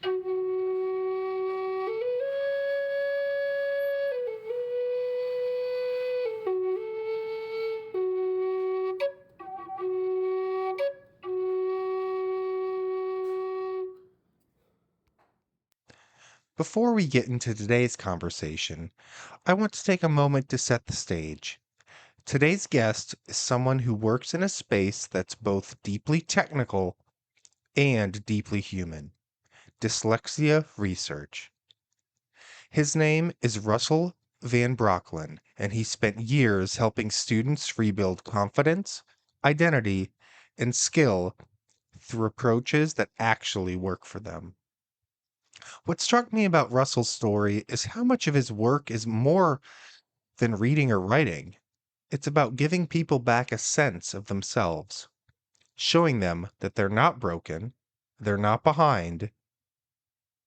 Before we get into today's conversation, I want to take a moment to set the stage. Today's guest is someone who works in a space that's both deeply technical and deeply human: dyslexia research. His name is Russell Van Brocklen, and he spent years helping students rebuild confidence, identity, and skill through approaches that actually work for them. What struck me about Russell's story is how much of his work is more than reading or writing. It's about giving people back a sense of themselves, showing them that they're not broken, they're not behind,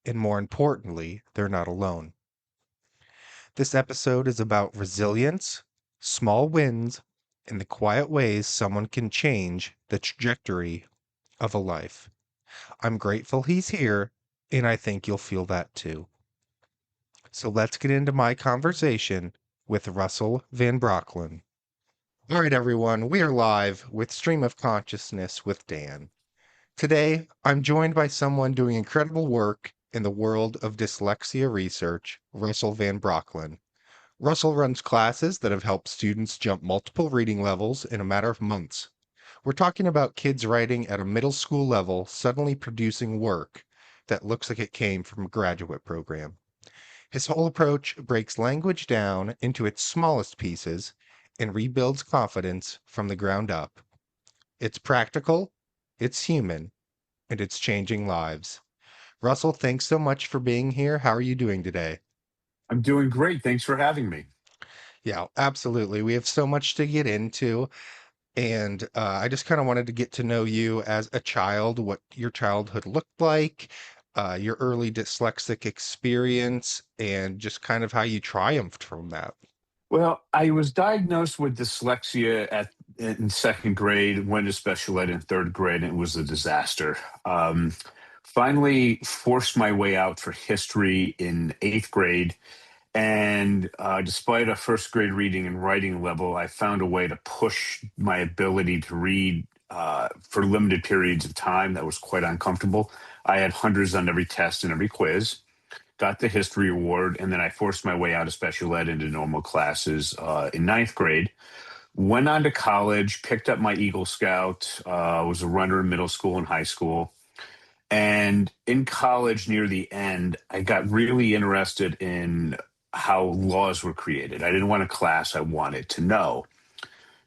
and more importantly, they're not alone. This episode is about resilience, small wins, and the quiet ways someone can change the trajectory of a life. I'm grateful he's here, and I think you'll feel that too. So let's get into my conversation with Russell Van Brocklen. All right, everyone, we are live with Stream of Consciousness with Dan. Today, I'm joined by someone doing incredible work in the world of dyslexia research, Russell Van Brocklen. Russell runs classes that have helped students jump multiple reading levels in a matter of months. We're talking about kids writing at a middle school level suddenly producing work that looks like it came from a graduate program. His whole approach breaks language down into its smallest pieces and rebuilds confidence from the ground up. It's practical, it's human, and it's changing lives. Russell, thanks so much for being here. How are you doing today? I'm doing great. Thanks for having me. Yeah, absolutely. We have so much to get into. And I just kind of wanted to get to know you as a child, what your childhood looked like, your early dyslexic experience, and just kind of how you triumphed from that. Well, I was diagnosed with dyslexia in second grade, went to special ed in third grade, and it was a disaster. Finally, forced my way out for history in eighth grade. And despite a first grade reading and writing level, I found a way to push my ability to read for limited periods of time that was quite uncomfortable. I had hundreds on every test and every quiz. Got the history award, and then I forced my way out of special ed into normal classes in ninth grade. Went on to college, picked up my Eagle Scout, was a runner in middle school and high school. And in college, near the end, I got really interested in how laws were created. I didn't want a class, I wanted to know.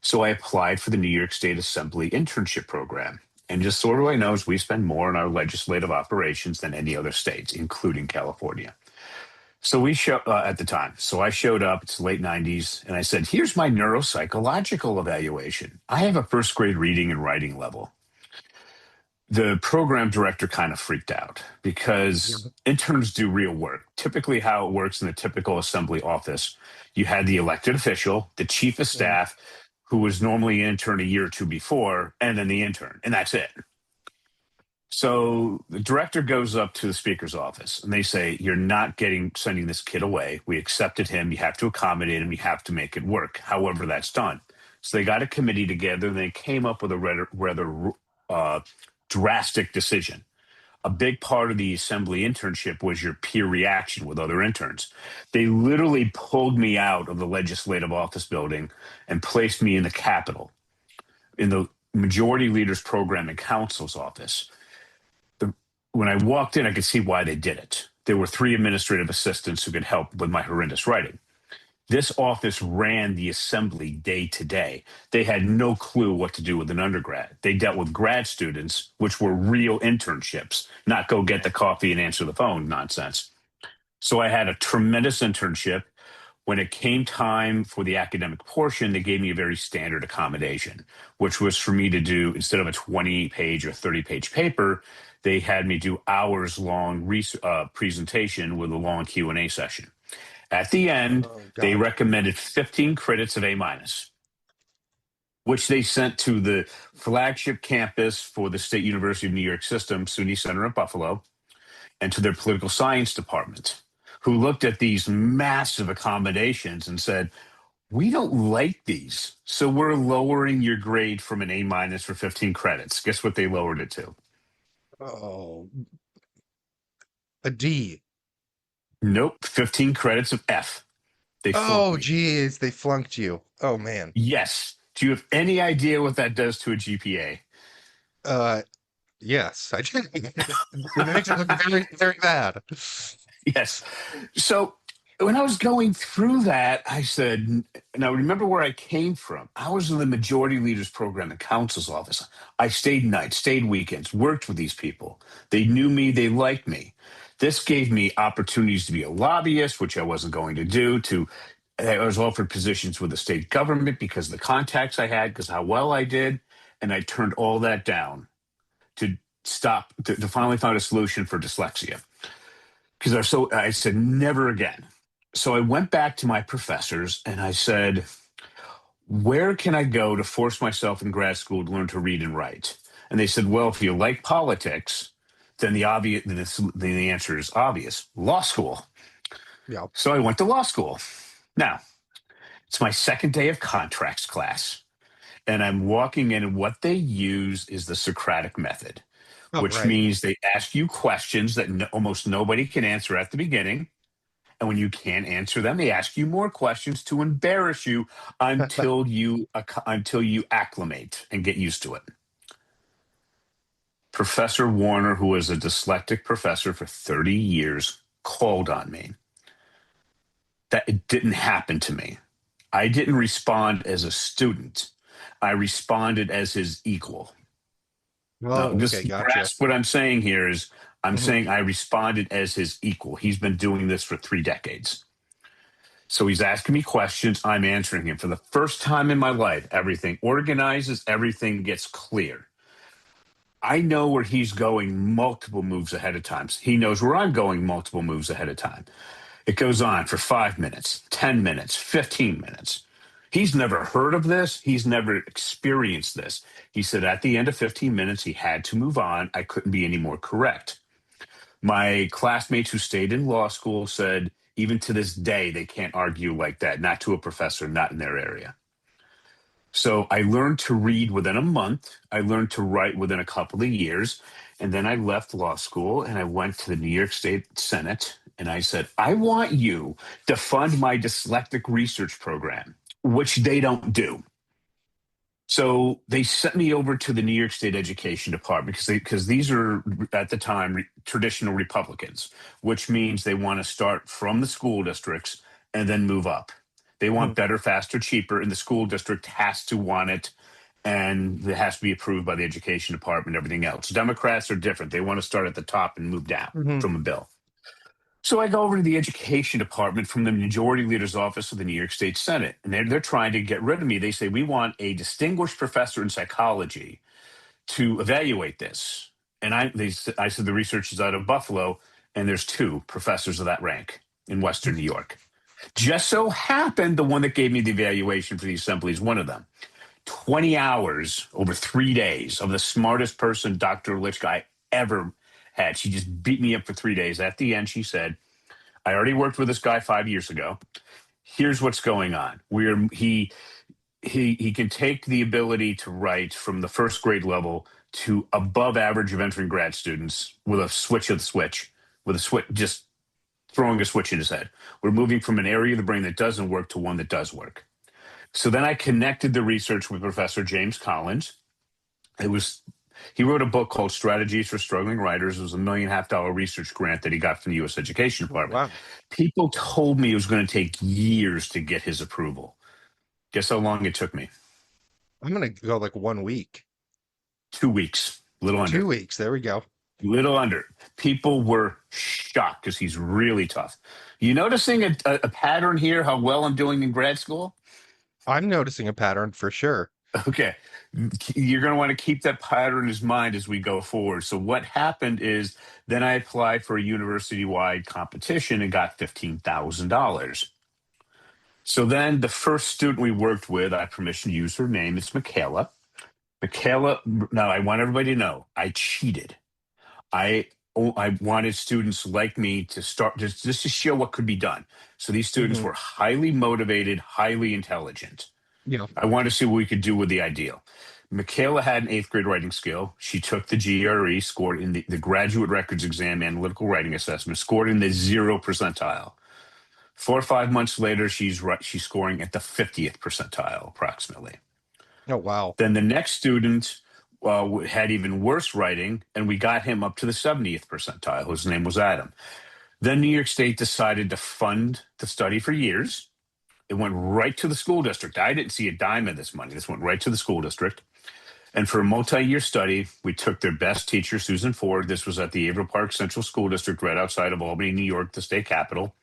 So I applied for the New York State Assembly internship program. And just so everybody knows, we spend more on our legislative operations than any other states, including California. So we show at the time. So I showed up. It's late '90s, and I said, "Here's my neuropsychological evaluation. I have a first grade reading and writing level." The program director kind of freaked out Yeah. because interns do real work. Typically, how it works in the typical assembly office, you had the elected official, the chief of Mhm. staff, who was normally an intern a year or two before, and then the intern, and that's it. So the director goes up to the speaker's office and they say, "You're not sending this kid away. We accepted him. You have to accommodate him. You have to make it work, however that's done." So they got a committee together and they came up with a rather drastic decision. A big part of the assembly internship was your peer reaction with other interns. They literally pulled me out of the legislative office building and placed me in the Capitol, in the Majority Leaders Program and Council's office. When I walked in, I could see why they did it. There were three administrative assistants who could help with my horrendous writing. This office ran the assembly day to day. They had no clue what to do with an undergrad. They dealt with grad students, which were real internships, not go get the coffee and answer the phone nonsense. So I had a tremendous internship. When it came time for the academic portion, they gave me a very standard accommodation, which was for me to do, instead of a 20-page or 30-page paper, they had me do hours-long presentation with a long Q&A session. At the end, Oh, they gotcha. recommended 15 credits of A minus, which they sent to the flagship campus for the State University of New York system, SUNY Center at Buffalo, and to their political science department, who looked at these massive accommodations and said, we don't like these. So we're lowering your grade from an A- for 15 credits. Guess what they lowered it to? Oh, a D. Nope, 15 credits of F. They flunked Oh, me. geez, they flunked you. Oh man. Yes. Do you have any idea what that does to a GPA? Uh, yes, I did. It makes it look very, very bad. Yes. So when I was going through that, I said, now remember where I came from. I was in the majority leaders program at counsel's office. I stayed nights, stayed weekends, worked with these people. They knew me, they liked me. This gave me opportunities to be a lobbyist, which I wasn't going to do, to I was offered positions with the state government because of the contacts I had, because how well I did. And I turned all that down to to finally find a solution for dyslexia because I said never again. So I went back to my professors and I said, where can I go to force myself in grad school to learn to read and write? And they said, well, if you like politics, then the answer is obvious: law school. Yeah. So I went to law school. Now it's my second day of contracts class, and I'm walking in, and what they use is the Socratic method, Oh, which right. means they ask you questions that almost nobody can answer at the beginning. And when you can't answer them, they ask you more questions to embarrass you until you acclimate and get used to it. Professor Warner, who was a dyslexic professor for 30 years, called on me. That it didn't happen to me. I didn't respond as a student. I responded as his equal. Now, Oh, okay, just gotcha. grasp what I'm saying here is I'm Hmm. saying I responded as his equal. He's been doing this for 3 decades. So he's asking me questions. I'm answering him. For the first time in my life, everything organizes, everything gets clear. I know where he's going multiple moves ahead of time. He knows where I'm going multiple moves ahead of time. It goes on for 5 minutes, 10 minutes, 15 minutes. He's never heard of this. He's never experienced this. He said at the end of 15 minutes, he had to move on. I couldn't be any more correct. My classmates who stayed in law school said, even to this day, they can't argue like that, not to a professor, not in their area. So I learned to read within a month. I learned to write within a couple of years. And then I left law school and I went to the New York State Senate. And I said, I want you to fund my dyslexic research program, which they don't do. So they sent me over to the New York State Education Department because these are at the time traditional Republicans, which means they want to start from the school districts and then move up. They Hmm. want better, faster, cheaper, and the school district has to want it, and it has to be approved by the Education Department and everything else. Democrats are different. They want to start at the top and move down Hmm. from a bill. So I go over to the education department from the majority leader's office of the New York State Senate, and they're trying to get rid of me. They say, we want a distinguished professor in psychology to evaluate this. And I said, the research is out of Buffalo, and there's two professors of that rank in Western New York. Just so happened the one that gave me the evaluation for the assembly is one of them. 20 hours over 3 days of the smartest person, Dr. Lichka, I ever had. She just beat me up for 3 days. At the end, she said, I already worked with this guy 5 years ago. Here's what's going on. He can take the ability to write from the first grade level to above average of entering grad students with a switch, with a switch, just throwing a switch in his head. We're moving from an area of the brain that doesn't work to one that does work. So then I connected the research with Professor James Collins. It was He wrote a book called Strategies for Struggling Writers. It was $1.5 million research grant that he got from the U.S. Education Oh, Department. wow. People told me it was going to take years to get his approval. Guess how long it took me? I'm gonna go like 1 week, 2 weeks, little under, 2 weeks. There we go. little under. People were shocked because he's really tough. You noticing a pattern here? How well I'm doing in grad school? I'm noticing a pattern for sure. Okay. You're going to want to keep that pattern in his mind as we go forward. So, what happened is then I applied for a university wide competition and got $15,000. So, then the first student we worked with, I have permission to use her name, it's Michaela. Michaela, now I want everybody to know I cheated. I I wanted students like me to start just to show what could be done. So these students Hmm. were highly motivated, highly intelligent. Yeah. I wanted to see what we could do with the ideal. Michaela had an eighth grade writing skill. She took the GRE, scored in the graduate records exam, analytical writing assessment, scored in the 0 percentile. 4 or 5 months later, she's scoring at the 50th percentile, approximately. Oh, wow. Then the next student had even worse writing, and we got him up to the 70th percentile. His name was Adam. Then New York State decided to fund the study for years. It went right to the school district. I didn't see a dime of this money. This went right to the school district. And for a multi-year study, we took their best teacher, Susan Ford. This was at the Averill Park Central School District, right outside of Albany, New York, the state capital.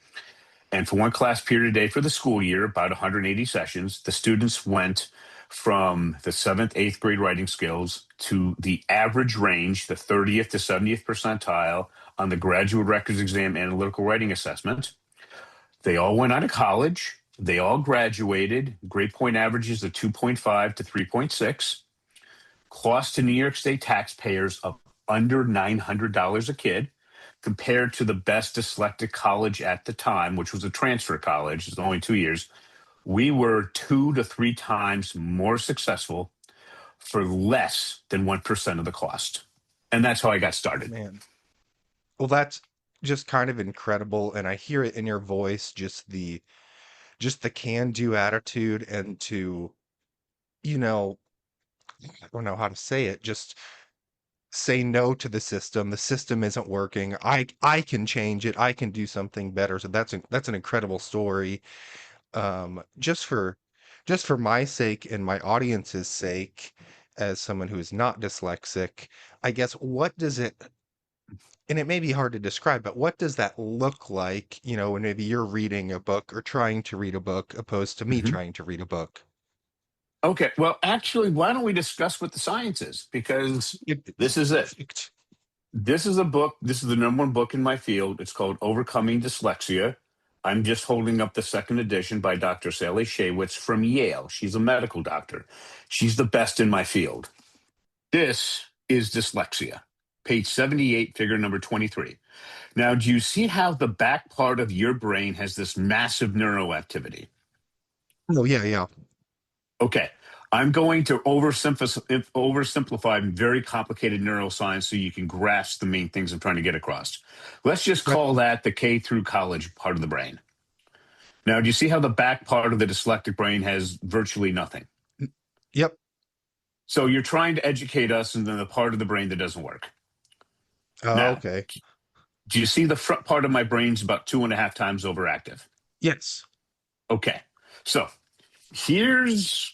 And for one class period a day for the school year, about 180 sessions, the students went from the seventh, eighth grade writing skills to the average range, the 30th to 70th percentile on the graduate records exam analytical writing assessment. They all went out of college. They all graduated. Grade point averages of 2.5 to 3.6. Cost to New York State taxpayers of under $900 a kid, compared to the best dyslexic college at the time, which was a transfer college. It's only 2 years. We were 2 to 3 times more successful for less than 1% of the cost. And that's how I got started. Man. Well, that's just kind of incredible, and I hear it in your voice, just the can-do attitude and to, you know, I don't know how to say it, just say no to the system. The system isn't working. I can change it. I can do something better. So that's an incredible story. Just for my sake and my audience's sake, as someone who is not dyslexic, I guess what does it, and it may be hard to describe, but what does that look like, when maybe you're reading a book or trying to read a book opposed to me Mhm. trying to read a book? Okay. Well, actually, why don't we discuss what the science is? Because this is it. Perfect. This is a book. This is the number one book in my field. It's called Overcoming Dyslexia. I'm just holding up the second edition by Dr. Sally Shaywitz from Yale. She's a medical doctor. She's the best in my field. This is dyslexia, page 78, figure number 23. Now, do you see how the back part of your brain has this massive neuroactivity? Oh, yeah, yeah. Okay. I'm going to oversimplify very complicated neuroscience so you can grasp the main things I'm trying to get across. Let's just Yep. call that the K through college part of the brain. Now, do you see how the back part of the dyslexic brain has virtually nothing? Yep. So you're trying to educate us in the part of the brain that doesn't work. Oh, Now, okay. do you see the front part of my brain's about 2.5 times overactive? Yes. Okay. So here's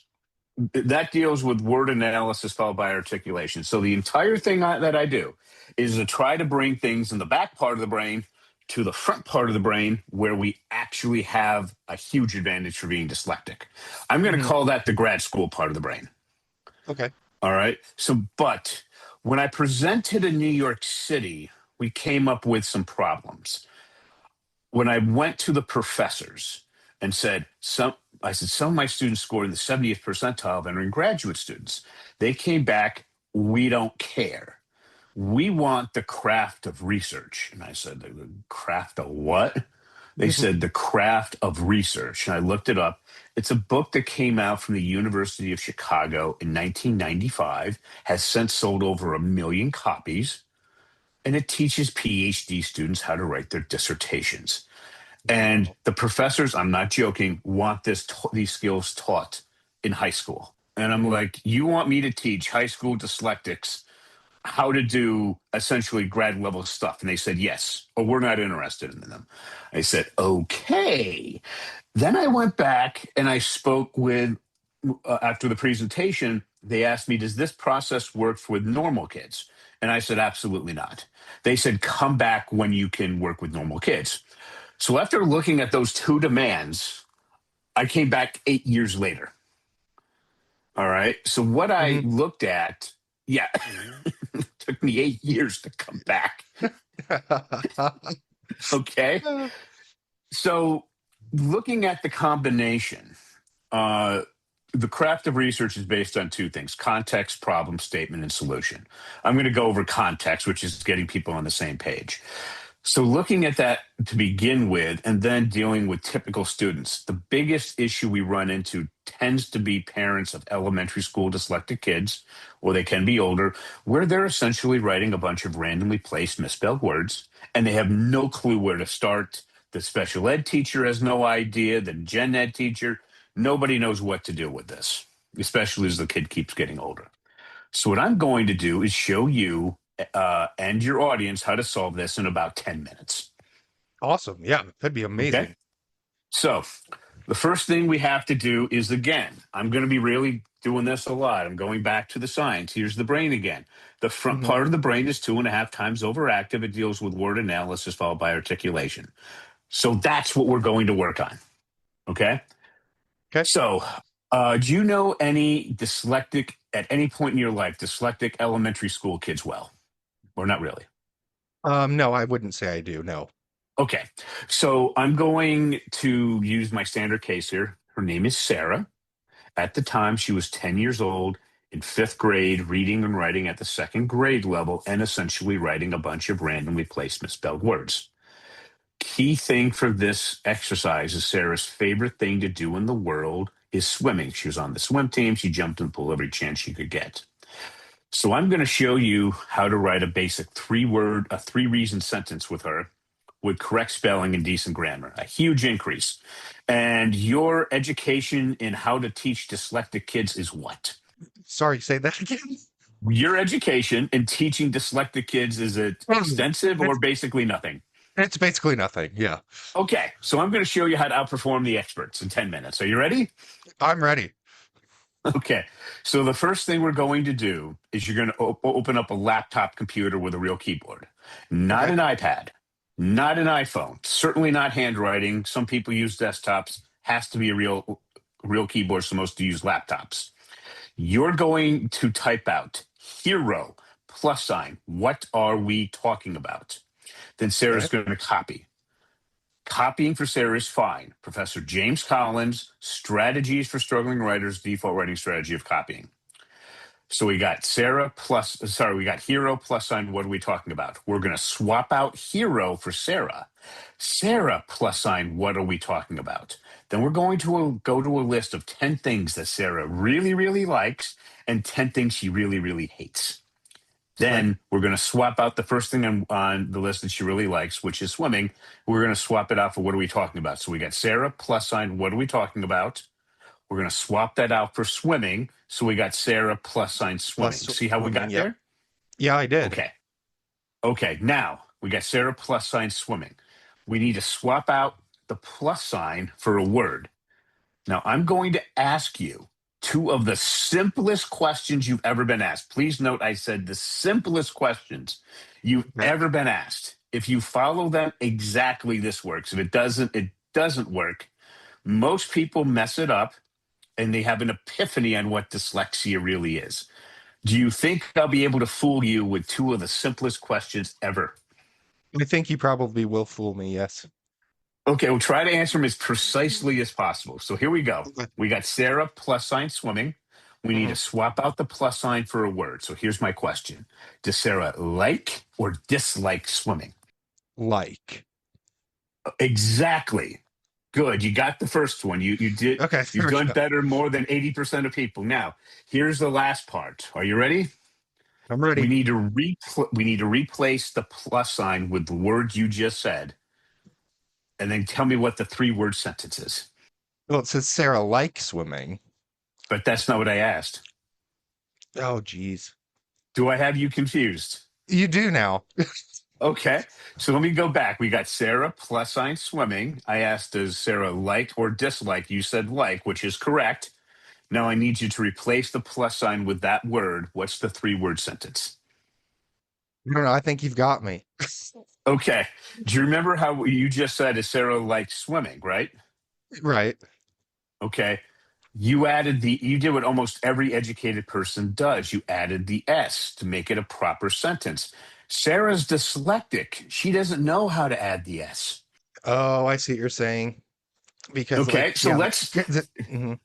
that deals with word analysis followed by articulation. So the entire thing that I do is to try to bring things in the back part of the brain to the front part of the brain where we actually have a huge advantage for being dyslexic. I'm going to Hmm. call that the grad school part of the brain. Okay. All right. So, but when I presented in New York City, we came up with some problems. When I went to the professors and I said, some of my students scored in the 70th percentile that are in graduate students. They came back, we don't care. We want the craft of research. And I said, the craft of what? They said, the craft of research. And I looked it up. It's a book that came out from the University of Chicago in 1995, has since sold over 1 million copies, and it teaches PhD students how to write their dissertations. And Wow. the professors, I'm not joking, want these skills taught in high school. And I'm Hmm. like, you want me to teach high school dyslexics how to do essentially grad level stuff? And they said, yes, or we're not interested in them. I said, okay. Then I went back and I spoke with, after the presentation, they asked me, does this process work with normal kids? And I said, absolutely not. They said, come back when you can work with normal kids. So after looking at those two demands, I came back 8 years later. All right. So what I Hmm. looked at, yeah, it took me 8 years to come back. Okay. So looking at the combination, uh, the craft of research is based on two things: context, problem statement, and solution. I'm going to go over context, which is getting people on the same page. So, looking at that to begin with, and then dealing with typical students, the biggest issue we run into tends to be parents of elementary school dyslexic kids, or they can be older, where they're essentially writing a bunch of randomly placed misspelled words, and they have no clue where to start. The special ed teacher has no idea, the gen ed teacher, nobody knows what to do with this, especially as the kid keeps getting older. So, what I'm going to do is show you and your audience how to solve this in about 10 minutes. Awesome. Yeah, that'd be Okay. amazing. So, the first thing we have to do is, again, I'm going to be really doing this a lot. I'm going back to the science. Here's the brain again. The front Hmm. part of the brain is 2.5 times overactive. It deals with word analysis followed by articulation. So, that's what we're going to work on. Okay. Okay. So, do you know any dyslexic at any point in your life, dyslexic elementary school kids well? Or not really? No, I wouldn't say I do. No. Okay. So I'm going to use my standard case here. Her name is Sarah. At the time, she was 10 years old in fifth grade, reading and writing at the second grade level, and essentially writing a bunch of randomly placed misspelled words. Key thing for this exercise is Sarah's favorite thing to do in the world is swimming. She was on the swim team. She jumped in the pool every chance she could get. So I'm going to show you how to write a basic a 3 reason sentence with her with correct spelling and decent grammar, a huge increase. And your education in how to teach dyslexic kids is what? Sorry, say that again. Your education in teaching dyslexic kids, is it extensive or It's, basically nothing? it's basically nothing. Yeah. Okay, so I'm going to show you how to outperform the experts in 10 minutes. Are you ready? I'm ready. Okay, so the first thing we're going to do is you're going to open up a laptop computer with a real keyboard, not Okay. an iPad, not an iPhone, certainly not handwriting. Some people use desktops. Has to be a real keyboard. So most use laptops. You're going to type out hero plus sign. What are we talking about? Then Sarah's Okay. going to copy. Copying for Sarah is fine. Professor James Collins, Strategies for Struggling Writers, Default Writing Strategy of Copying. So we got we got hero plus sign. What are we talking about? We're going to swap out hero for Sarah. Sarah plus sign. What are we talking about? Then we're going to go to a list of 10 things that Sarah really, really likes and 10 things she really, really hates. Okay. Then we're going to swap out the first thing on the list that she really likes, which is swimming. We're going to swap it out for what are we talking about? So we got Sarah plus sign. What are we talking about? We're going to swap that out for swimming. So we got Sarah plus sign Plus swimming. See how we swimming. got Yep. there? Yeah, I did. Okay. Okay. Now we got Sarah plus sign swimming. We need to swap out the plus sign for a word. Now I'm going to ask you two of the simplest questions you've ever been asked. Please note I said the simplest questions you've Okay. ever been asked. If you follow them exactly, this works. If it doesn't work. Most people mess it up and they have an epiphany on what dyslexia really is. Do you think I'll be able to fool you with two of the simplest questions ever? I think you probably will fool me. Yes. Okay, we'll try to answer them as precisely as possible. So here we go. Okay. We got Sarah plus sign swimming. We need Hmm. to swap out the plus sign for a word. So here's my question: does Sarah like or dislike swimming? Like. Exactly. Good. You got the first one. Okay. You've There we done go. better more than 80% of people. Now, here's the last part. Are you ready? I'm We ready. need to replace the plus sign with the word you just said, and then tell me what the 3 word sentence is. Well, it says Sarah likes swimming. But that's not what I asked. Oh, geez. Do I have you confused? You do now. Okay, so let me go back. We got Sarah plus sign swimming. I asked, does Sarah like or dislike? You said like, which is correct. Now I need you to replace the plus sign with that word. What's the 3 word sentence? I don't know. I think you've got me. Okay. Do you remember how you just said, is Sarah like swimming, right? Right. Okay. You did what almost every educated person does. You added the S to make it a proper sentence. Sarah's dyslexic. She doesn't know how to add the S. Oh, I see what you're saying. Because, like, Okay. So yeah. let's Mhm.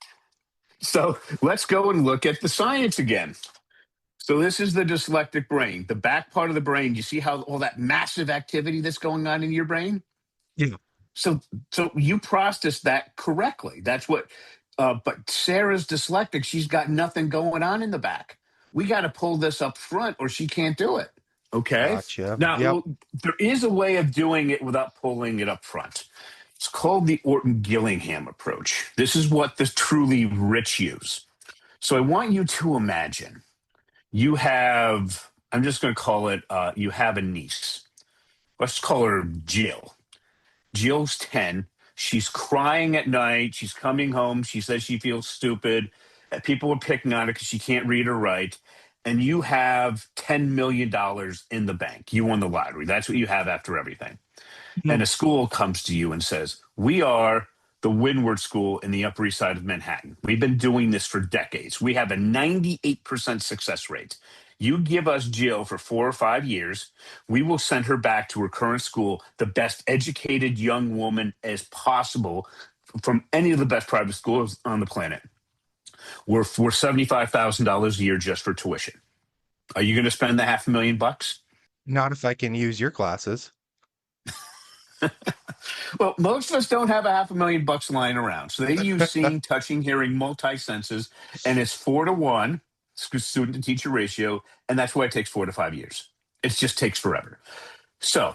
So let's go and look at the science again. So this is the dyslexic brain, the back part of the brain. You see how all that massive activity that's going on in your brain? Yeah. So so you processed that correctly. That's what but Sarah's dyslexic, she's got nothing going on in the back. We got to pull this up front or she can't do it. Okay? Gotcha. Now, Yep. there is a way of doing it without pulling it up front. It's called the Orton-Gillingham approach. This is what the truly rich use. So I want you to imagine you have, I'm just going to call it, you have a niece. Let's call her Jill. Jill's 10. She's crying at night. She's coming home. She says she feels stupid. People are picking on her because she can't read or write. And you have $10 million in the bank. You won the lottery. That's what you have after everything. And Mhm. a school comes to you and says, "We are the Windward School in the Upper East Side of Manhattan. We've been doing this for decades. We have a 98% success rate. You give us Jill for 4 or 5 years, we will send her back to her current school, the best educated young woman as possible from any of the best private schools on the planet. We're $75,000 a year just for tuition. Are you going to spend the $500,000 bucks?" Not if I can use your classes. Well, most of us don't have a $500,000 lying around. So they use seeing, touching, hearing, multi senses, and it's 4 to 1 student to teacher ratio. And that's why it takes 4 to 5 years. It just takes forever. So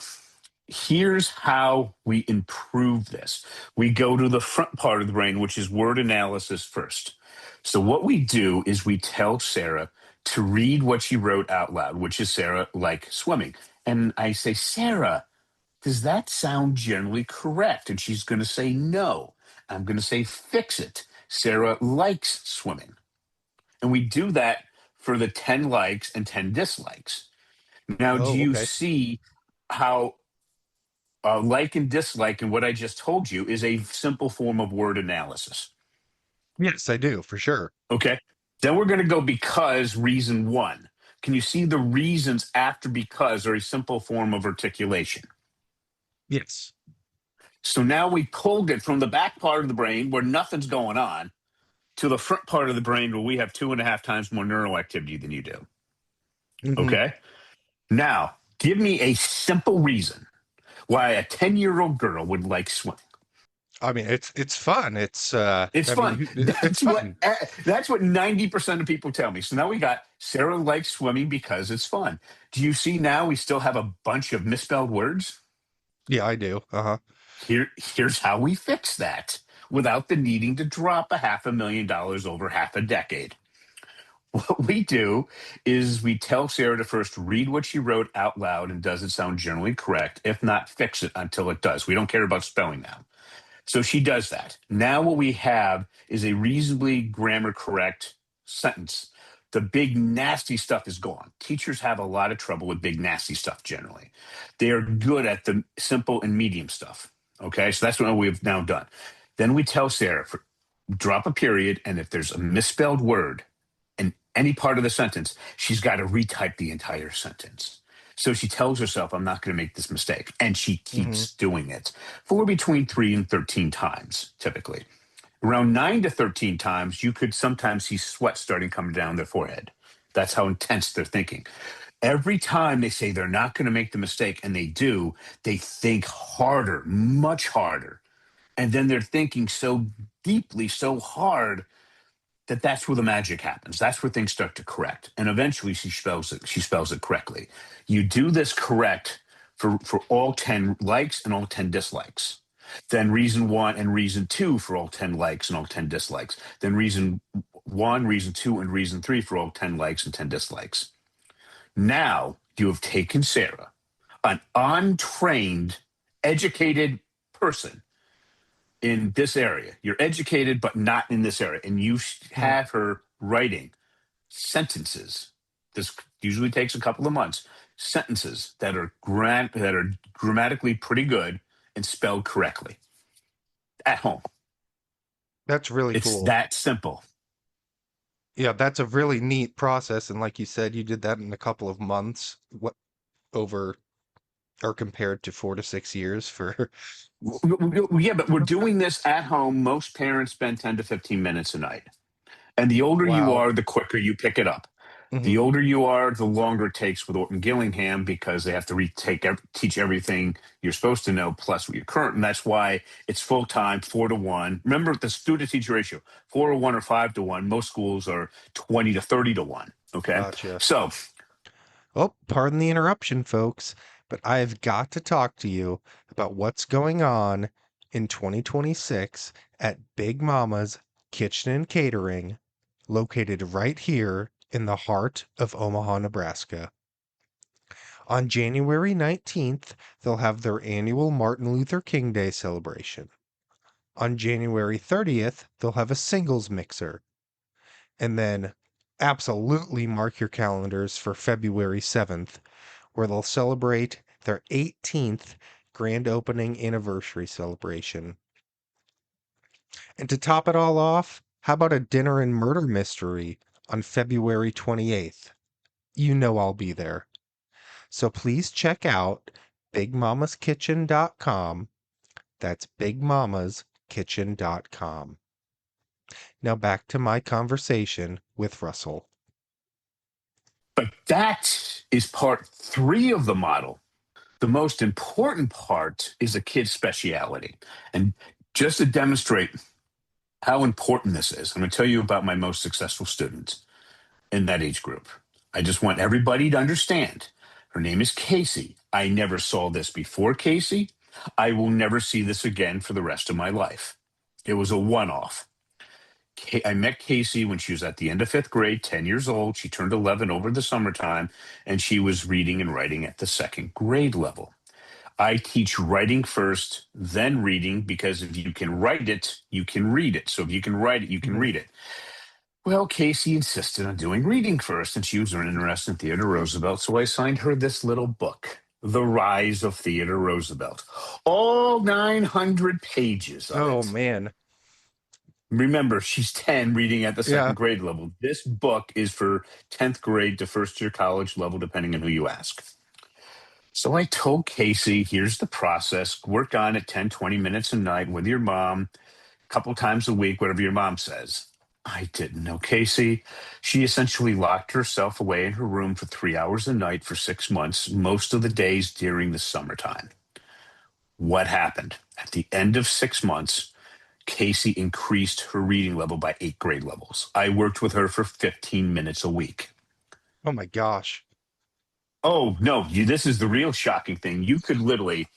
here's how we improve this. We go to the front part of the brain, which is word analysis first. So what we do is we tell Sarah to read what she wrote out loud, which is Sarah like swimming. And I say, "Sarah, does that sound generally correct?" And she's going to say no. I'm going to say fix it. Sarah likes swimming. And we do that for the 10 likes and 10 dislikes. Now, do Oh, you okay. see how like and dislike and what I just told you is a simple form of word analysis? Yes, I do, for sure. Okay. Then we're going to go because reason one. Can you see the reasons after because are a simple form of articulation? Yes. So now we pulled it from the back part of the brain where nothing's going on to the front part of the brain where we have 2.5 times more neural activity than you do. Hmm. Okay. Now, give me a simple reason why a 10-year-old girl would like swimming. I mean, it's fun. It's I mean, fun. it's fun. That's what 90% of people tell me. So now we got Sarah likes swimming because it's fun. Do you see now we still have a bunch of misspelled words? Yeah, I do. Uh-huh. Here's how we fix that without the needing to drop a $500,000 over half a decade. What we do is we tell Sarah to first read what she wrote out loud and does it sound generally correct? If not, fix it until it does. We don't care about spelling now. So she does that. Now what we have is a reasonably grammar correct sentence. The big nasty stuff is gone. Teachers have a lot of trouble with big nasty stuff generally. They are good at the simple and medium stuff. Okay, so that's what we've now done. Then we tell Sarah drop a period, and if there's a misspelled word in any part of the sentence, she's got to retype the entire sentence. So she tells herself, "I'm not going to make this mistake." And she Hmm. keeps doing it for between 3 and 13 times, typically. Around 9 to 13 times, you could sometimes see sweat starting coming down their forehead. That's how intense they're thinking. Every time they say they're not going to make the mistake, and they do, they think harder, much harder. And then they're thinking so deeply, so hard that's where the magic happens. That's where things start to correct. And eventually she spells it correctly. You do this correct for all 10 likes and all 10 dislikes. Then reason one and reason two for all 10 likes and all 10 dislikes. Then reason one, reason two, and reason three for all 10 likes and 10 dislikes. Now you have taken Sarah, an untrained, educated person in this area. You're educated, but not in this area. And you have her writing sentences. This usually takes a couple of months. Sentences that are grammatically pretty good and spelled correctly at home. That's really It's cool. that simple. Yeah, that's a really neat process. And like you said, you did that in a couple of months. What over or compared to 4 to 6 years for Yeah, but we're doing this at home. Most parents spend 10 to 15 minutes a night. And the older you Wow. are, the quicker you pick it up. Hmm. The older you are, the longer it takes with Orton Gillingham because they have to teach everything you're supposed to know plus what you're current. And that's why it's full time, 4 to 1. Remember the student teacher ratio, 4 to 1 or 5 to 1. Most schools are 20 to 30 to 1. Okay. Gotcha. So, Oh, pardon the interruption, folks, but I've got to talk to you about what's going on in 2026 at Big Mama's Kitchen and Catering, located right here in the heart of Omaha, Nebraska. On January 19th, they'll have their annual Martin Luther King Day celebration. On January 30th, they'll have a singles mixer. And then absolutely mark your calendars for February 7th, where they'll celebrate their 18th grand opening anniversary celebration. And to top it all off, how about a dinner and murder mystery on February 28th? You know I'll be there. So please check out bigmamaskitchen.com. That's bigmamaskitchen.com. Now back to my conversation with Russell. but that is part 3 of the model. The most important part is the kid's speciality. And just to demonstrate how important this is, I'm going to tell you about my most successful student in that age group. I just want everybody to understand. Her name is Casey. I never saw this before Casey. I will never see this again for the rest of my life. It was a one off. I met Casey when she was at the end of 5th grade, 10 years old. She turned 11 over the summertime, and she was reading and writing at the 2nd grade level. I teach writing first, then reading, because if you can write it, you can read it. So if you can write it, you can Mhm. read it. Well, Casey insisted on doing reading first, and she was interested in Theodore Roosevelt. So I assigned her this little book, The Rise of Theodore Roosevelt, all 900 pages of Oh it. man. Remember, she's 10 reading at the Yeah. 2nd grade level. This book is for 10th grade to first year college level, depending on who you ask. So I told Casey, here's the process. Work on it 10, 20 minutes a night with your mom, a couple times a week, whatever your mom says. I didn't know Casey. She essentially locked herself away in her room for 3 hours a night for 6 months, most of the days during the summertime. What happened? At the end of 6 months, Casey increased her reading level by 8 grade levels. I worked with her for 15 minutes a week. Oh my gosh. Oh, no, this is the real shocking thing. You could literally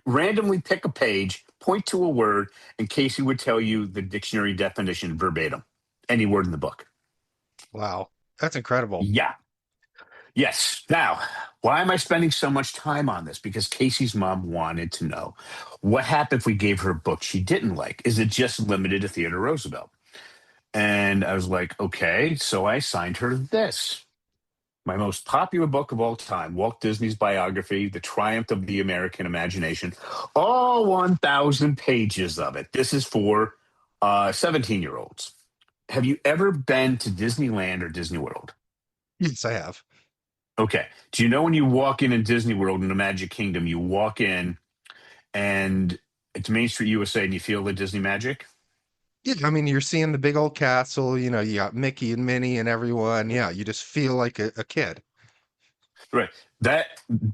randomly pick a page, point to a word, and Casey would tell you the dictionary definition verbatim, any word in the book. Wow. That's incredible. Yeah. Yes. Now, why am I spending so much time on this? Because Casey's mom wanted to know what happened if we gave her a book she didn't like. Is it just limited to Theodore Roosevelt? And I was like, okay. So I assigned her this. My most popular book of all time, Walt Disney's biography, The Triumph of the American Imagination, all 1,000 pages of it. This is for 17-year-olds. Have you ever been to Disneyland or Disney World? Yes, I have. Okay. Do you know when you walk in Disney World in the Magic Kingdom, you walk in and it's Main Street USA and you feel the Disney magic? Yeah, I mean, you're seeing the big old castle, you got Mickey and Minnie and everyone. Yeah, you just feel like a kid. Right. That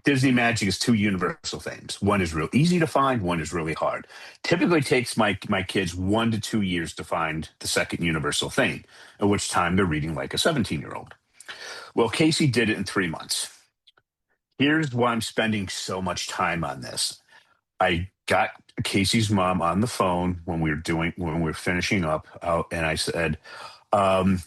Disney magic is two universal things. One is real easy to find, one is really hard. Typically takes my kids 1 to 2 years to find the second universal thing, at which time they're reading like a 17-year-old. Well, Casey did it in 3 months. Here's why I'm spending so much time on this. I got Casey's mom on the phone when we were finishing up, and I said,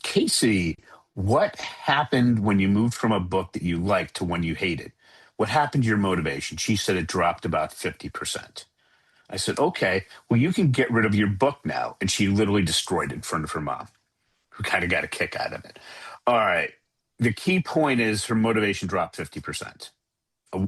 Casey, what happened when you moved from a book that you liked to one you hated? What happened to your motivation? She said it dropped about 50%. I said, okay, well, you can get rid of your book now. And she literally destroyed it in front of her mom, who kind of got a kick out of it. All right. The key point is her motivation dropped 50%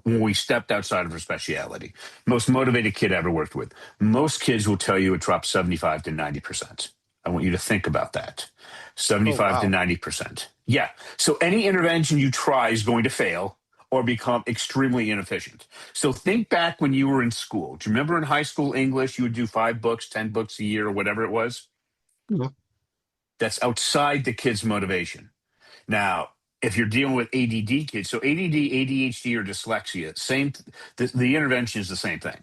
when we stepped outside of her speciality. Most motivated kid I ever worked with. Most kids will tell you it drops 75 to 90%. I want you to think about that. Oh 75 to wow. 90%. Yeah. So any intervention you try is going to fail or become extremely inefficient. So think back when you were in school. Do you remember in high school English, you would do 5 books, 10 books a year, or whatever it was? Yeah. That's outside the kid's motivation. Now, if you're dealing with ADD kids, so ADD, ADHD, or dyslexia, the intervention is the same thing.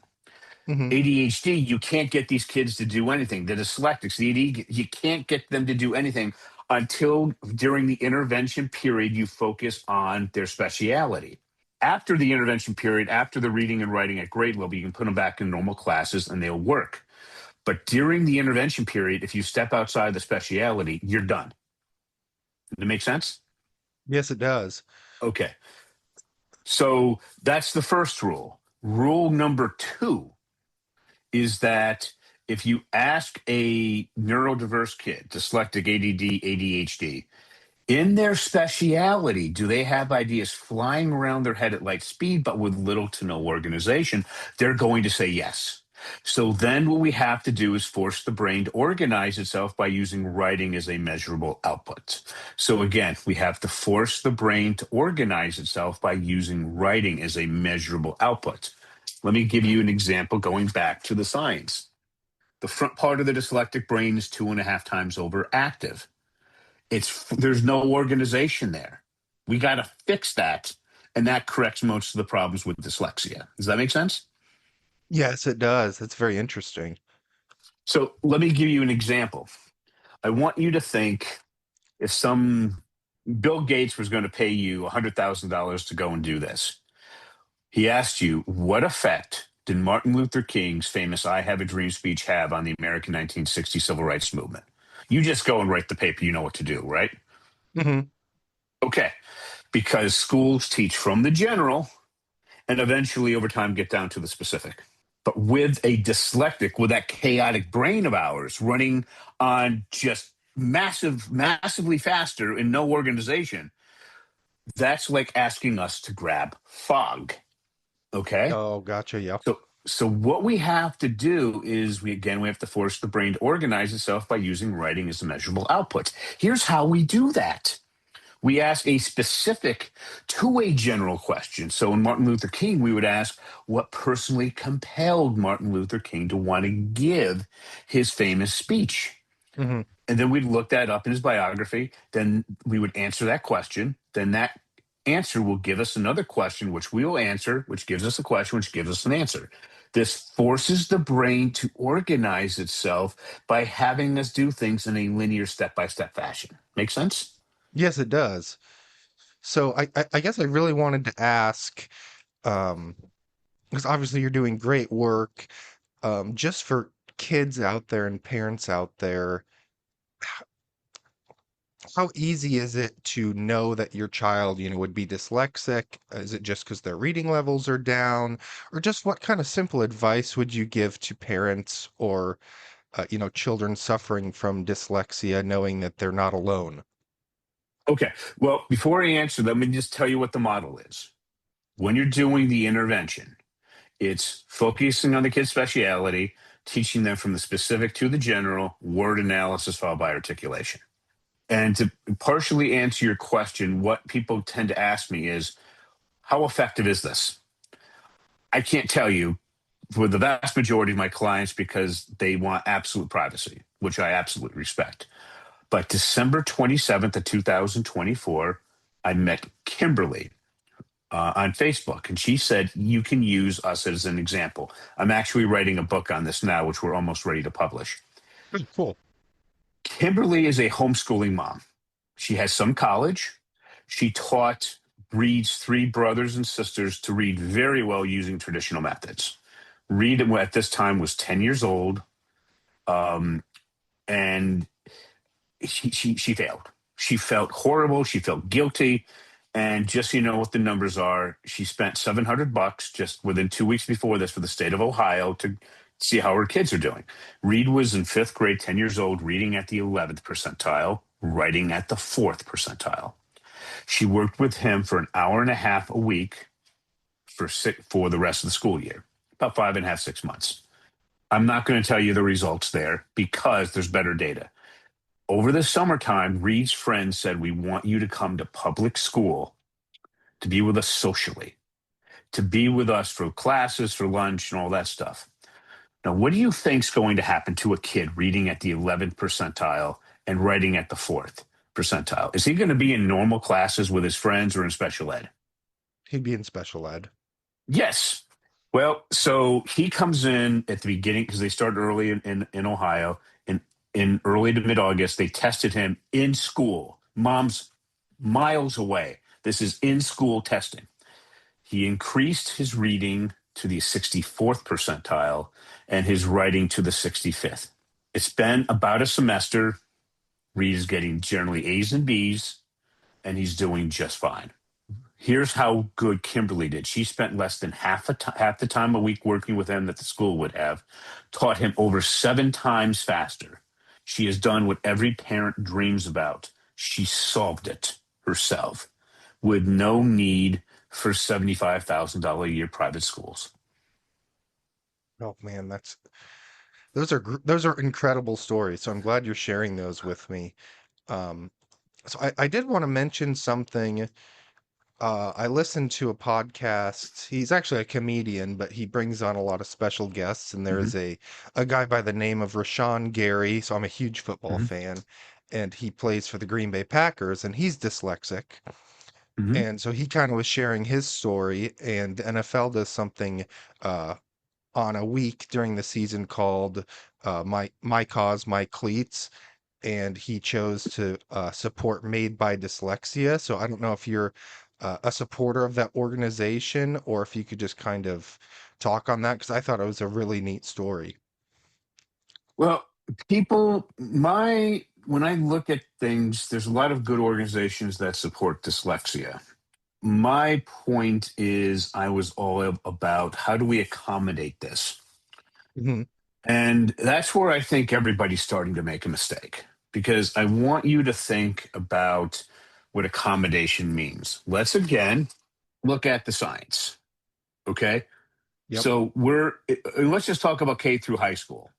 Hmm. ADHD, you can't get these kids to do anything. The dyslexics, the AD, you can't get them to do anything until during the intervention period you focus on their speciality. After the intervention period, after the reading and writing at grade level, you can put them back in normal classes and they'll work. But during the intervention period, if you step outside the speciality, you're done. Does it make sense? Yes, it does. Okay. So that's the first rule. Rule number two is that if you ask a neurodiverse kid, dyslexic, ADD, ADHD, in their speciality, do they have ideas flying around their head at light speed, but with little to no organization? They're going to say yes. So then what we have to do is force the brain to organize itself by using writing as a measurable output. So again, we have to force the brain to organize itself by using writing as a measurable output. Let me give you an example going back to the science. The front part of the dyslexic brain is 2.5 times overactive. There's no organization there. We got to fix that, and that corrects most of the problems with dyslexia. Does that make sense? Yes, it does. That's very interesting. So let me give you an example. I want you to think if some Bill Gates was going to pay you $100,000 to go and do this. He asked you, what effect did Martin Luther King's famous I Have a Dream speech have on the American 1960 civil rights movement? You just go and write the paper, you know what to do, right? Hmm. Okay, because schools teach from the general and eventually over time get down to the specific. But with a dyslexic, with that chaotic brain of ours running on just massively faster and no organization, that's like asking us to grab fog. Okay. Oh, gotcha. Yep. So what we have to do is we have to force the brain to organize itself by using writing as a measurable output. Here's how we do that. We ask a specific to a general question. So in Martin Luther King, we would ask what personally compelled Martin Luther King to want to give his famous speech. Hmm. And then we'd look that up in his biography. Then we would answer that question. Then that answer will give us another question, which we will answer, which gives us a question, which gives us an answer. This forces the brain to organize itself by having us do things in a linear step by step fashion. Make sense? Yes, it does. So I guess I really wanted to ask, um, because obviously you're doing great work, just for kids out there and parents out there, how easy is it to know that your child, would be dyslexic? Is it just because their reading levels are down? Or just what kind of simple advice would you give to parents or, children suffering from dyslexia, knowing that they're not alone? Okay. Well, before I answer that, let me just tell you what the model is. When you're doing the intervention, it's focusing on the kid's speciality, teaching them from the specific to the general, word analysis followed by articulation. And to partially answer your question, what people tend to ask me is, how effective is this? I can't tell you for the vast majority of my clients because they want absolute privacy, which I absolutely respect. But December 27th of 2024, I met Kimberly on Facebook, and she said, you can use us as an example. I'm actually writing a book on this now, which we're almost ready to publish. Hmm, cool. Kimberly is a homeschooling mom. She has some college. She taught Reed's three brothers and sisters to read very well using traditional methods. Reed at this time was 10 years old, and she failed. She felt horrible. She felt guilty. And just so you know what the numbers are, she spent $700 just within 2 weeks before this for the state of Ohio to see how her kids are doing. Reed was in fifth grade, 10 years old, reading at the 11th percentile, writing at the fourth percentile. She worked with him for an hour and a half a week for the rest of the school year, about 5.5, 6 months. I'm not going to tell you the results there because there's better data. Over the summertime, Reed's friends said, we want you to come to public school to be with us socially, to be with us for classes, for lunch, and all that stuff. Now, what do you think's going to happen to a kid reading at the 11th percentile and writing at the fourth percentile. Is he going to be in normal classes with his friends or in special ed? He'd be in special ed. Yes. Well, so he comes in at the beginning because they started early in Ohio. In early to mid August, they tested him in school. Mom's miles away. This is in school testing. He increased his reading to the 64th percentile and his writing to the 65th. It's been about a semester. Reed is getting generally A's and B's, and he's doing just fine. Here's how good Kimberly did. She spent less than half the time a week working with him that the school would have, taught him over 7 times faster. She has done what every parent dreams about. She solved it herself with no need for $75,000 a year private schools. Oh man, those are incredible stories. So I'm glad you're sharing those with me. Um, so I did want to mention something. I listened to a podcast. He's actually a comedian, but he brings on a lot of special guests. And there Mm-hmm, is a guy by the name of Rashawn Gary. So I'm a huge football mm-hmm, fan, and he plays for the Green Bay Packers, and he's dyslexic. mm-hmm. And so he kind of was sharing his story, and the NFL does something uh, on a week during the season called My Cause, My Cleats, and he chose to support Made by Dyslexia. So I don't know if you're a supporter of that organization or if you could just kind of talk on that because I thought it was a really neat story. Well, when I look at things, there's a lot of good organizations that support dyslexia. My point is, I was all about how do we accommodate this? Mhm. And that's where I think everybody's starting to make a mistake because I want you to think about what accommodation means. Let's again look at the science. Okay. Yep. So let's just talk about K through high school.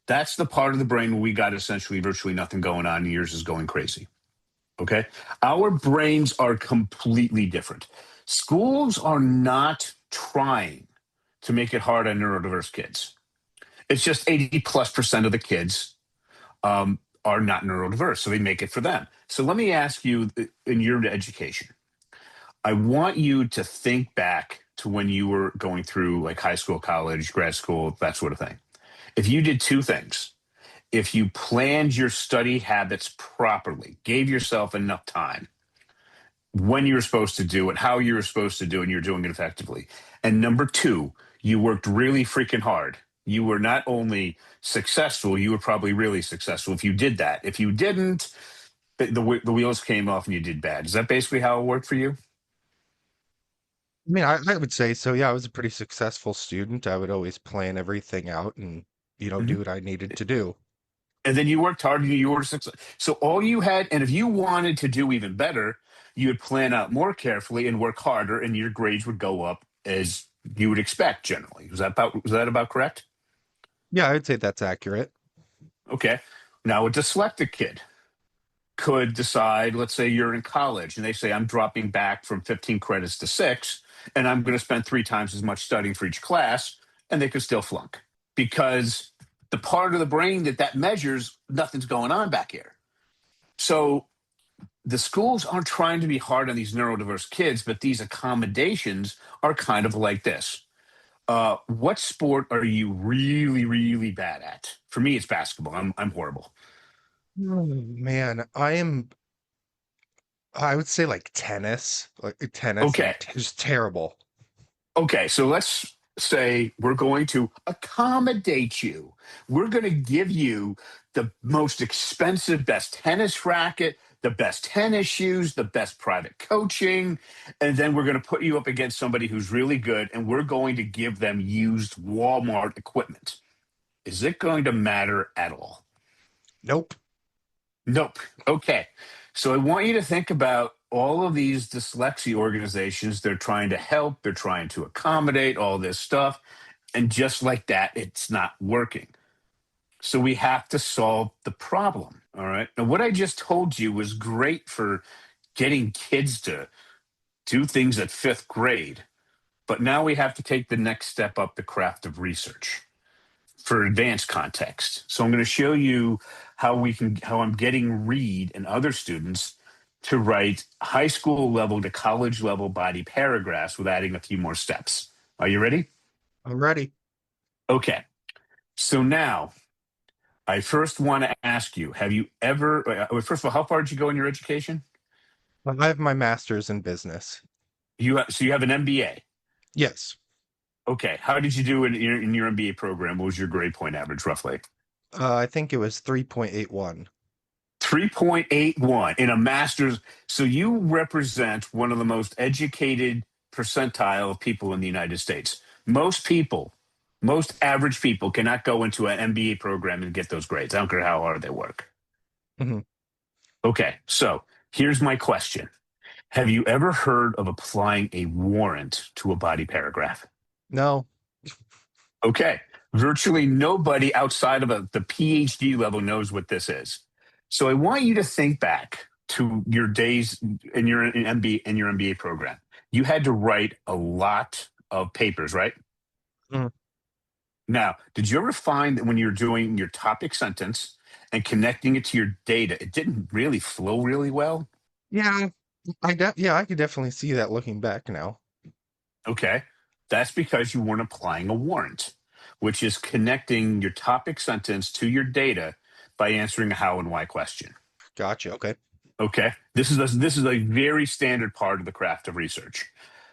That's the part of the brain where we got essentially virtually nothing going on. Yours is going crazy. Okay. Our brains are completely different. Schools are not trying to make it hard on neurodiverse kids. It's just 80 plus percent of the kids are not neurodiverse. So they make it for them. So let me ask you in your education, I want you to think back to when you were going through like high school, college, grad school, that sort of thing. If you did two things, if you planned your study habits properly, gave yourself enough time, when you were supposed to do it, how you were supposed to do it, and you're doing it effectively. And number two, you worked really freaking hard. You were not only successful, you were probably really successful if you did that. If you didn't, the wheels came off and you did bad. Is that basically how it worked for you? I mean, I would say so. Yeah, I was a pretty successful student. I would always plan everything out and, do Mhm. what I needed to do. And then you worked hard and you were successful. So all you had, and if you wanted to do even better, you would plan out more carefully and work harder, and your grades would go up as you would expect generally. Was that about correct? Yeah, I would say that's accurate. Okay. Now a dyslexic kid could decide, let's say you're in college and they say, I'm dropping back from 15 credits to 6, and I'm going to spend 3 times as much studying for each class, and they could still flunk because the part of the brain that measures nothing's going on back here. So the schools aren't trying to be hard on these neurodiverse kids, but these accommodations are kind of like this. What sport are you really, really bad at? For me, it's basketball. I'm horrible. Oh, man, I would say like tennis. Like tennis, Okay. just terrible. Okay, so let's say we're going to accommodate you. We're going to give you the most expensive, best tennis racket, the best tennis shoes, the best private coaching, and then we're going to put you up against somebody who's really good, and we're going to give them used Walmart equipment. Is it going to matter at all? Nope. Nope. Okay. So I want you to think about all of these dyslexia organizations. They're trying to help, they're trying to accommodate all this stuff. And just like that, it's not working. So we have to solve the problem. All right. Now, what I just told you was great for getting kids to do things at fifth grade. But now we have to take the next step up the craft of research. for advanced context. So I'm going to show you how I'm getting Reed and other students to write high school level to college level body paragraphs with adding a few more steps. Are you ready? I'm ready. Okay. So now I first want to ask you, have you ever, first of all, how far did you go in your education? I have my master's in business. So you have an MBA. Yes. Okay. How did you do in your MBA program? What was your grade point average roughly? I think it was 3.81. 3.81 in a master's. So you represent one of the most educated percentile of people in the United States. Most people, most average people cannot go into an MBA program and get those grades. I don't care how hard they work. Hmm. Okay. So here's my question. Have you ever heard of applying a warrant to a body paragraph? No. Okay. Virtually nobody outside of the PhD level knows what this is. So I want you to think back to your days in your MBA program. You had to write a lot of papers, right? Mm. Now, did you ever find that when you're doing your topic sentence and connecting it to your data, it didn't really flow really well? Yeah, I could definitely see that looking back now. Okay. That's because you weren't applying a warrant, which is connecting your topic sentence to your data by answering a how and why question. Gotcha. Okay. Okay. This is a very standard part of the craft of research.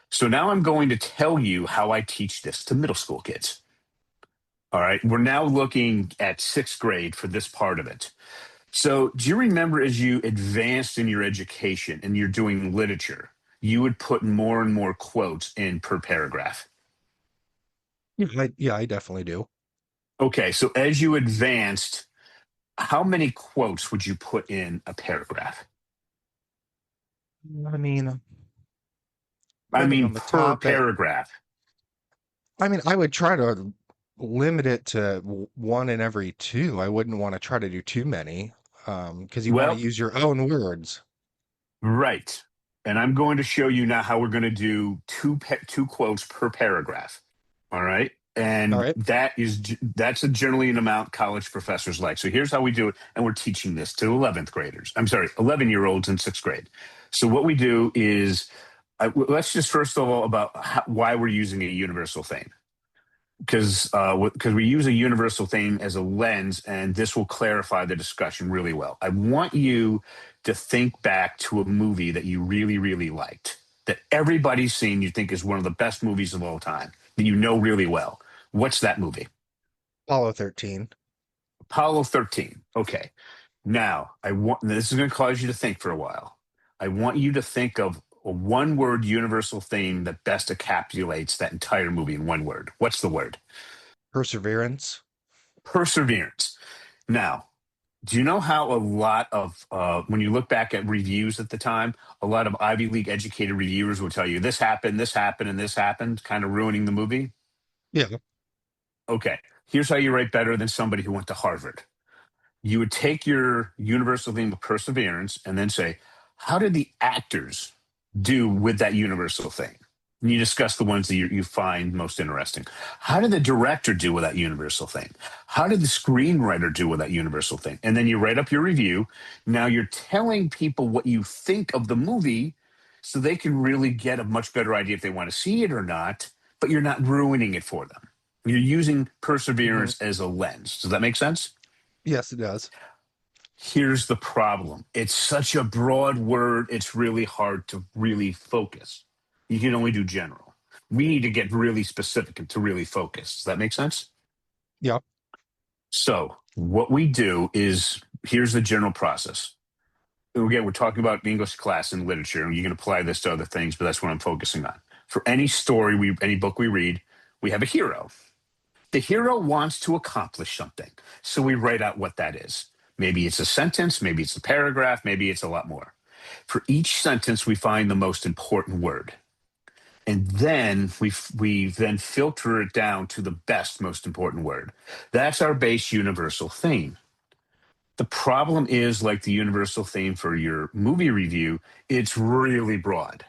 So now I'm going to tell you how I teach this to middle school kids. All right. We're now looking at sixth grade for this part of it. So, do you remember as you advanced in your education and you're doing literature, you would put more and more quotes in per paragraph? Yeah, I definitely do. Okay, so as you advanced, how many quotes would you put in a paragraph? I mean, I depending mean, on the per topic, paragraph. I would try to limit it to one in every two. I wouldn't want to try to do too many, because you want to Well, use your own words. right. And I'm going to show you now how we're going to do two quotes per paragraph. All right. All And right. that's generally an amount college professors like. So here's how we do it. And we're teaching this to 11th graders. I'm sorry, 11-year-olds in sixth grade. So what we do is let's just first of all about why we're using a universal theme, because we use a universal theme as a lens, and this will clarify the discussion really well. I want you to think back to a movie that you really, really liked, that everybody's seen, you think is one of the best movies of all time, that you know really well. What's that movie? Apollo 13. Apollo 13. Okay. Now, I want this is going to cause you to think for a while. I want you to think of a one word universal theme that best encapsulates that entire movie in one word. What's the word? Perseverance. Perseverance. Now, do you know how a lot of, when you look back at reviews at the time, a lot of Ivy League educated reviewers will tell you this happened, and this happened, kind of ruining the movie? Yeah. Okay, here's how you write better than somebody who went to Harvard. You would take your universal theme of perseverance and then say, how did the actors do with that universal thing? And you discuss the ones that you find most interesting. How did the director do with that universal thing? How did the screenwriter do with that universal thing? And then you write up your review. Now you're telling people what you think of the movie so they can really get a much better idea if they want to see it or not, but you're not ruining it for them. You're using Hmm. perseverance as a lens. Does that make sense? Yes, it does. Here's the problem. It's such a broad word, it's really hard to really focus. You can only do general. We need to get really specific and to really focus. Does that make sense? Yeah. So, what we do is here's the general process. Again, we're talking about English class and literature, and you can apply this to other things, but that's what I'm focusing on. For any story, any book we read, we have a hero. The hero wants to accomplish something. So we write out what that is. Maybe it's a sentence, maybe it's a paragraph, maybe it's a lot more. For each sentence, we find the most important word. And then we then filter it down to the best, most important word. That's our base universal theme. The problem is, like the universal theme for your movie review, it's really broad.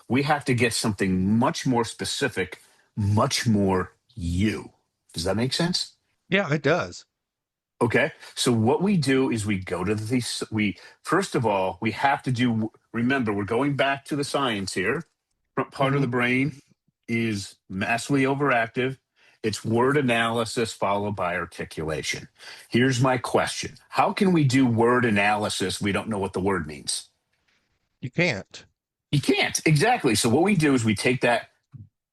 We have to get something much more specific, much more you. Does that make sense? Yeah, it does. Okay. So what we do is we go to these, we, first of all, we have to do, remember, we're going back to the science here. Front part of Hmm. the brain is massively overactive. It's word analysis followed by articulation. Here's my question. How can we do word analysis? We don't know what the word means. You can't. You can't. Exactly. So what we do is we take that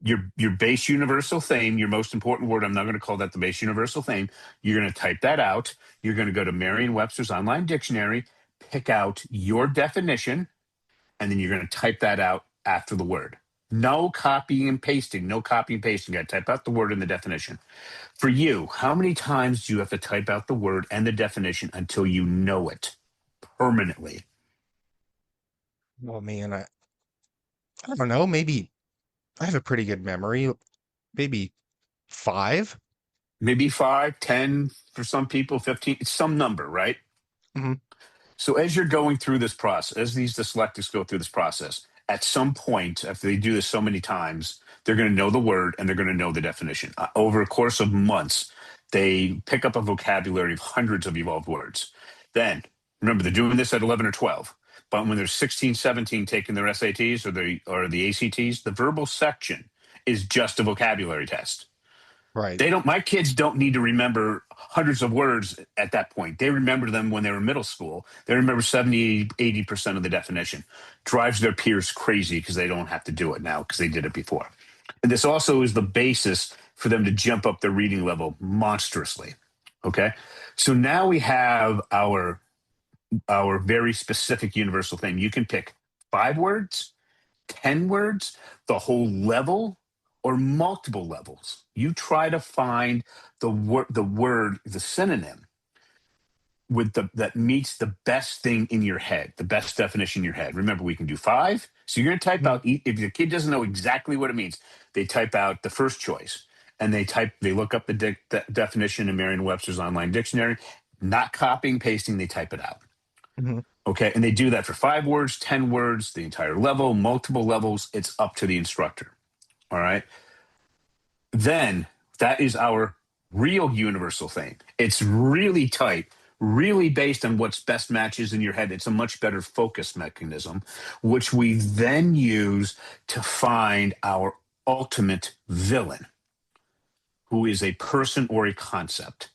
your base universal theme, your most important word. I'm not going to call that the base universal theme. You're going to type that out. You're going to go to Merriam-Webster's online dictionary, pick out your definition, and then you're going to type that out after the word. No copying and pasting. No copy and pasting. You got to type out the word and the definition. For you, how many times do you have to type out the word and the definition until you know it permanently? Well, man, I don't know. Maybe I have a pretty good memory. Maybe five. Maybe five, 10 for some people, 15. It's some number, right? Hmm. So as you're going through this process, as these dyslexics go through this process, at some point, after they do this so many times, they're going to know the word and they're going to know the definition. Over a course of months, they pick up a vocabulary of hundreds of evolved words. Then, remember, they're doing this at 11 or 12. But when they're 16, 17 taking their SATs or the ACTs, the verbal section is just a vocabulary test. Right. They don't, my kids don't need to remember hundreds of words at that point. They remember them when they were in middle school. They remember 70, 80% of the definition. Drives their peers crazy because they don't have to do it now because they did it before. And this also is the basis for them to jump up their reading level monstrously. Okay. So now we have our very specific universal thing. You can pick 5 words, 10 words, the whole level, or multiple levels. You try to find the synonym with the that meets the best thing in your head, the best definition in your head. Remember, we can do 5. So you're going to type Hmm. out, if the kid doesn't know exactly what it means, they type out the first choice and they look up the definition in Merriam-Webster's online dictionary, not copying, pasting, they type it out. Hmm. Okay. And they do that for 5 words, 10 words, the entire level, multiple levels. It's up to the instructor. All right. Then that is our real universal thing. It's really tight, really based on what's best matches in your head. It's a much better focus mechanism, which we then use to find our ultimate villain, who is a person or a concept.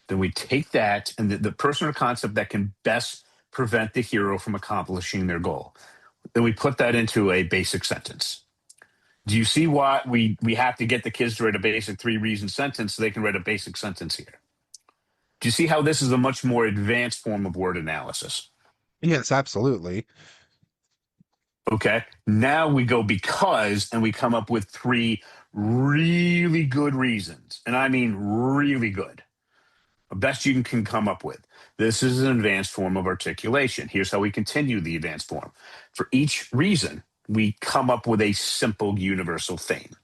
Then we take that and the person or concept that can best prevent the hero from accomplishing their goal. Then we put that into a basic sentence. Do you see why we have to get the kids to write a basic 3 reason sentence so they can write a basic sentence here? Do you see how this is a much more advanced form of word analysis? Yes, absolutely. Okay. Now we go because, and we come up with 3 really good reasons. And I mean really good. The best you can come up with. This is an advanced form of articulation. Here's how we continue the advanced form. For each reason, we come up with a simple universal theme.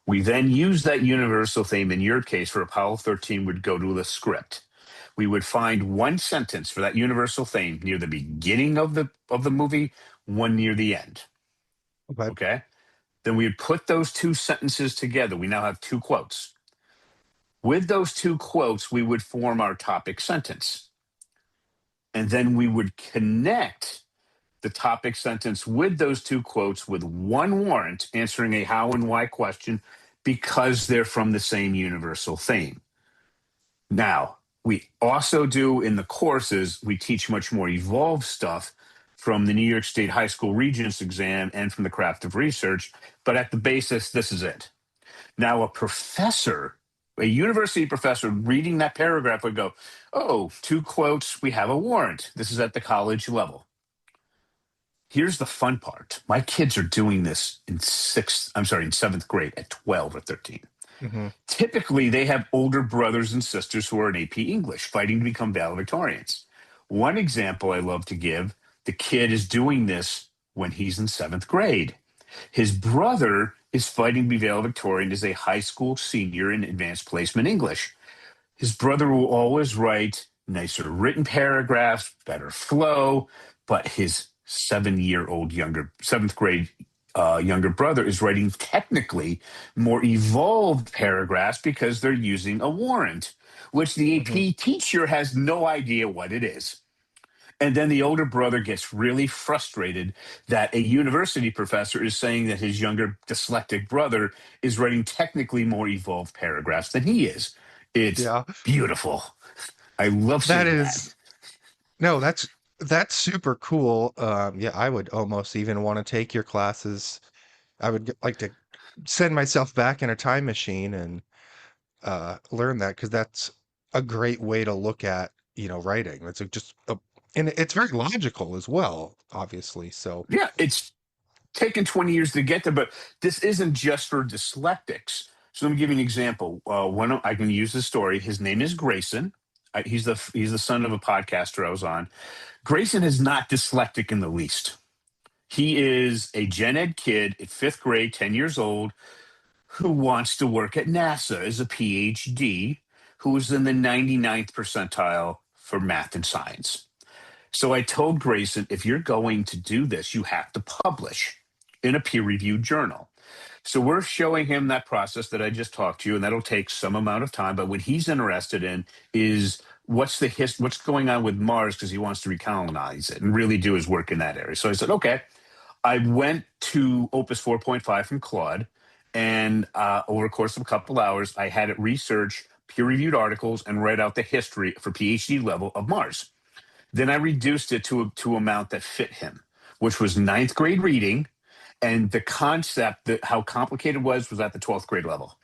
We then use that universal theme. In your case, for Apollo 13, would go to the script. We would find one sentence for that universal theme near the beginning of the movie, one near the end. Okay. Okay. Then we would put those 2 sentences together. We now have 2 quotes. With those 2 quotes, we would form our topic sentence. And then we would connect the topic sentence with those 2 quotes with one warrant answering a how and why question because they're from the same universal theme. Now, we also do in the courses, we teach much more evolved stuff from the New York State High School Regents exam and from the craft of research. But at the basis, this is it. Now, a university professor reading that paragraph would go, oh, 2 quotes, we have a warrant. This is at the college level. Here's the fun part. My kids are doing this in 7th grade at 12 or 13. Hmm. Typically, they have older brothers and sisters who are in AP English fighting to become valedictorians. One example I love to give, the kid is doing this when he's in 7th grade. His brother is fighting to be valedictorian as a high school senior in advanced placement English. His brother will always write nicer written paragraphs, better flow, but his 7-year-old younger 7th grade younger brother is writing technically more evolved paragraphs because they're using a warrant, which the Hmm. AP teacher has no idea what it is. And then the older brother gets really frustrated that a university professor is saying that his younger dyslexic brother is writing technically more evolved paragraphs than he is. It's Yeah, beautiful. I love that seeing that. is no, that's super cool. Yeah, I would almost even want to take your classes. I would like to send myself back in a time machine and learn that because that's a great way to look at, writing. And it's very logical as well, obviously. So, Yeah, it's taken 20 years to get there, but this isn't just for dyslexics. So let me give you an example. I can use this story. His name is Grayson. He's the son of a podcaster I was on. Grayson is not dyslexic in the least. He is a gen ed kid at fifth grade, 10 years old, who wants to work at NASA as a PhD, who is in the 99th percentile for math and science. So I told Grayson, if you're going to do this, you have to publish in a peer reviewed journal. So we're showing him that process that I just talked to you, and that'll take some amount of time. But what he's interested in is what's going on with Mars because he wants to recolonize it and really do his work in that area. So I said, okay. I went to Opus 4.5 from Claude, and over the course of a couple hours, I had it research peer-reviewed articles and write out the history for PhD level of Mars. Then I reduced it to amount that fit him, which was ninth grade reading, and the concept that how complicated it was at the 12th grade level.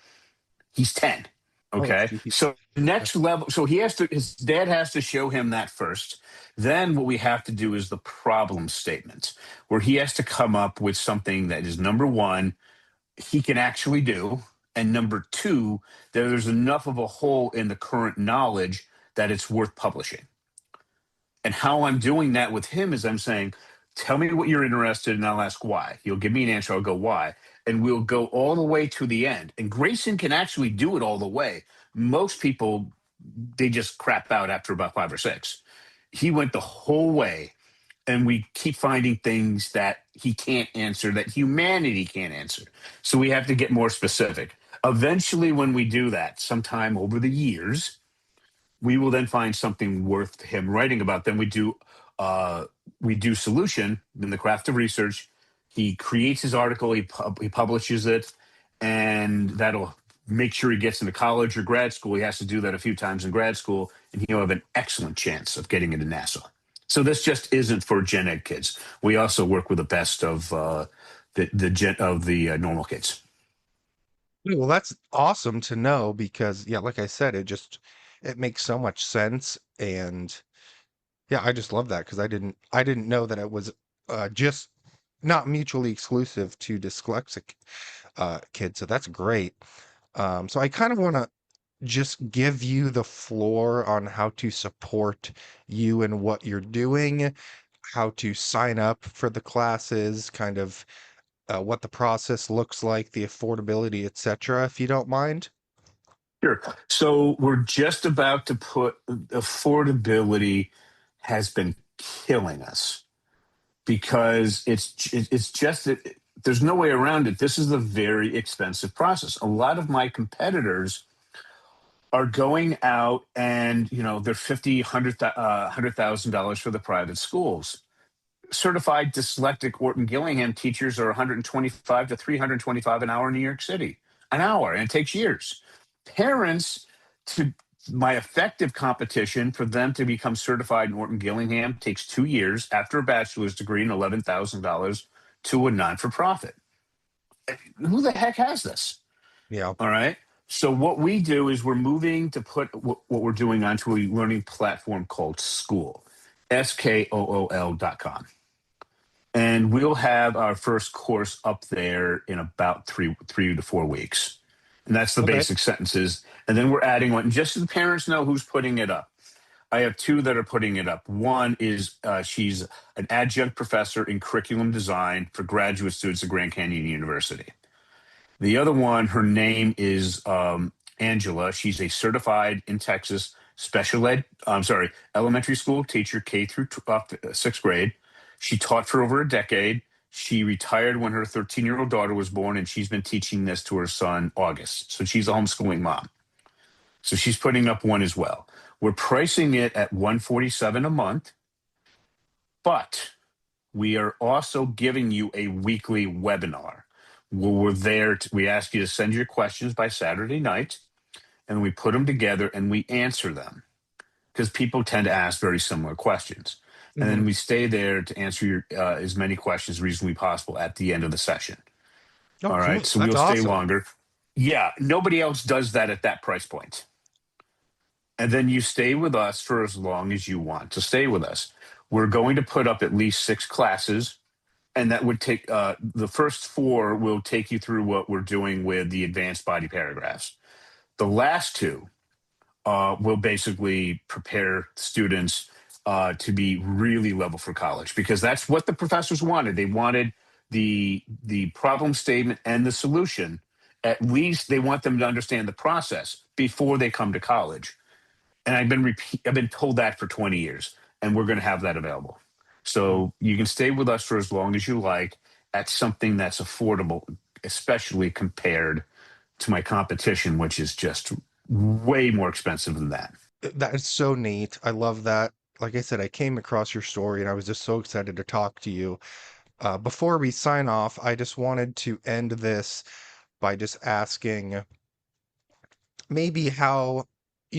He's 10. oh, Okay. geez. So next level, so his dad has to show him that first. Then what we have to do is the problem statement, where he has to come up with something that is number one, he can actually do. And number two, there's enough of a hole in the current knowledge that it's worth publishing. And how I'm doing that with him is I'm saying, tell me what you're interested in, and I'll ask why. You'll give me an answer, I'll go why. And we'll go all the way to the end. And Grayson can actually do it all the way. Most people, they just crap out after about five or six. He went the whole way, and we keep finding things that he can't answer, that humanity can't answer. So we have to get more specific. Eventually, when we do that, sometime over the years, we will then find something worth him writing about. Then we do solution in the craft of research. He creates his article, he publishes it, and that'll make sure he gets into college or grad school. He has to do that a few times in grad school, and he'll have an excellent chance of getting into NASA. So this just isn't for gen ed kids. We also work with the best of the normal kids. Well, that's awesome to know because, yeah, like I said, it makes so much sense. And yeah, I just love that because I didn't know that it was just not mutually exclusive to dyslexic kids. So that's great. So I kind of want to just give you the floor on how to support you and what you're doing, how to sign up for the classes, kind of what the process looks like, the affordability, etc., if you don't mind. Sure. So we're just about to put affordability has been killing us because it's just that there's no way around it. This is a very expensive process. A lot of my competitors are going out and they're 50, 100,000 dollars for the private schools. Certified dyslexic Orton Gillingham teachers are 125 to 325 an hour in New York City, an hour, and it takes years. Parents to my effective competition for them to become certified in Orton Gillingham takes 2 years after a bachelor's degree and $11,000 to a non for profit. Who the heck has this? Yeah. All right. So what we do is we're moving to put what we're doing onto a learning platform called School, SKOOL.com. And we'll have our first course up there in about three to 4 weeks. And that's the Okay. basic sentences. And then we're adding one just so the parents know who's putting it up. I have two that are putting it up. One is she's an adjunct professor in curriculum design for graduate students at Grand Canyon University. The other one, her name is Angela. She's a certified in Texas special ed, elementary school teacher, K through sixth grade. She taught for over a decade. She retired when her 13-year-old daughter was born, and she's been teaching this to her son August. So she's a homeschooling mom. So she's putting up one as well. We're pricing it at $147 a month, but we are also giving you a weekly webinar where we're there. We ask you to send your questions by Saturday night, and we put them together and we answer them because people tend to ask very similar questions. And Hmm. then we stay there to answer your as many questions reasonably possible at the end of the session. Oh, All right. cool. So That's we'll stay awesome. longer. Yeah. Nobody else does that at that price point. And then you stay with us for as long as you want to stay with us. We're going to put up at least 6 classes, and that would take the first 4 will take you through what we're doing with the advanced body paragraphs. The last 2 will basically prepare students to be really level for college, because that's what the professors wanted. They wanted the problem statement and the solution. At least they want them to understand the process before they come to college. And I've been told that for 20 years, and we're going to have that available. Mm. So you can stay with us for as long as you like at something that's affordable, especially compared to my competition, which is just way more expensive than that. That is so neat. I love that. Like I said, I came across your story and I was just so excited to talk to you. Before we sign off, I just wanted to end this by just asking maybe how,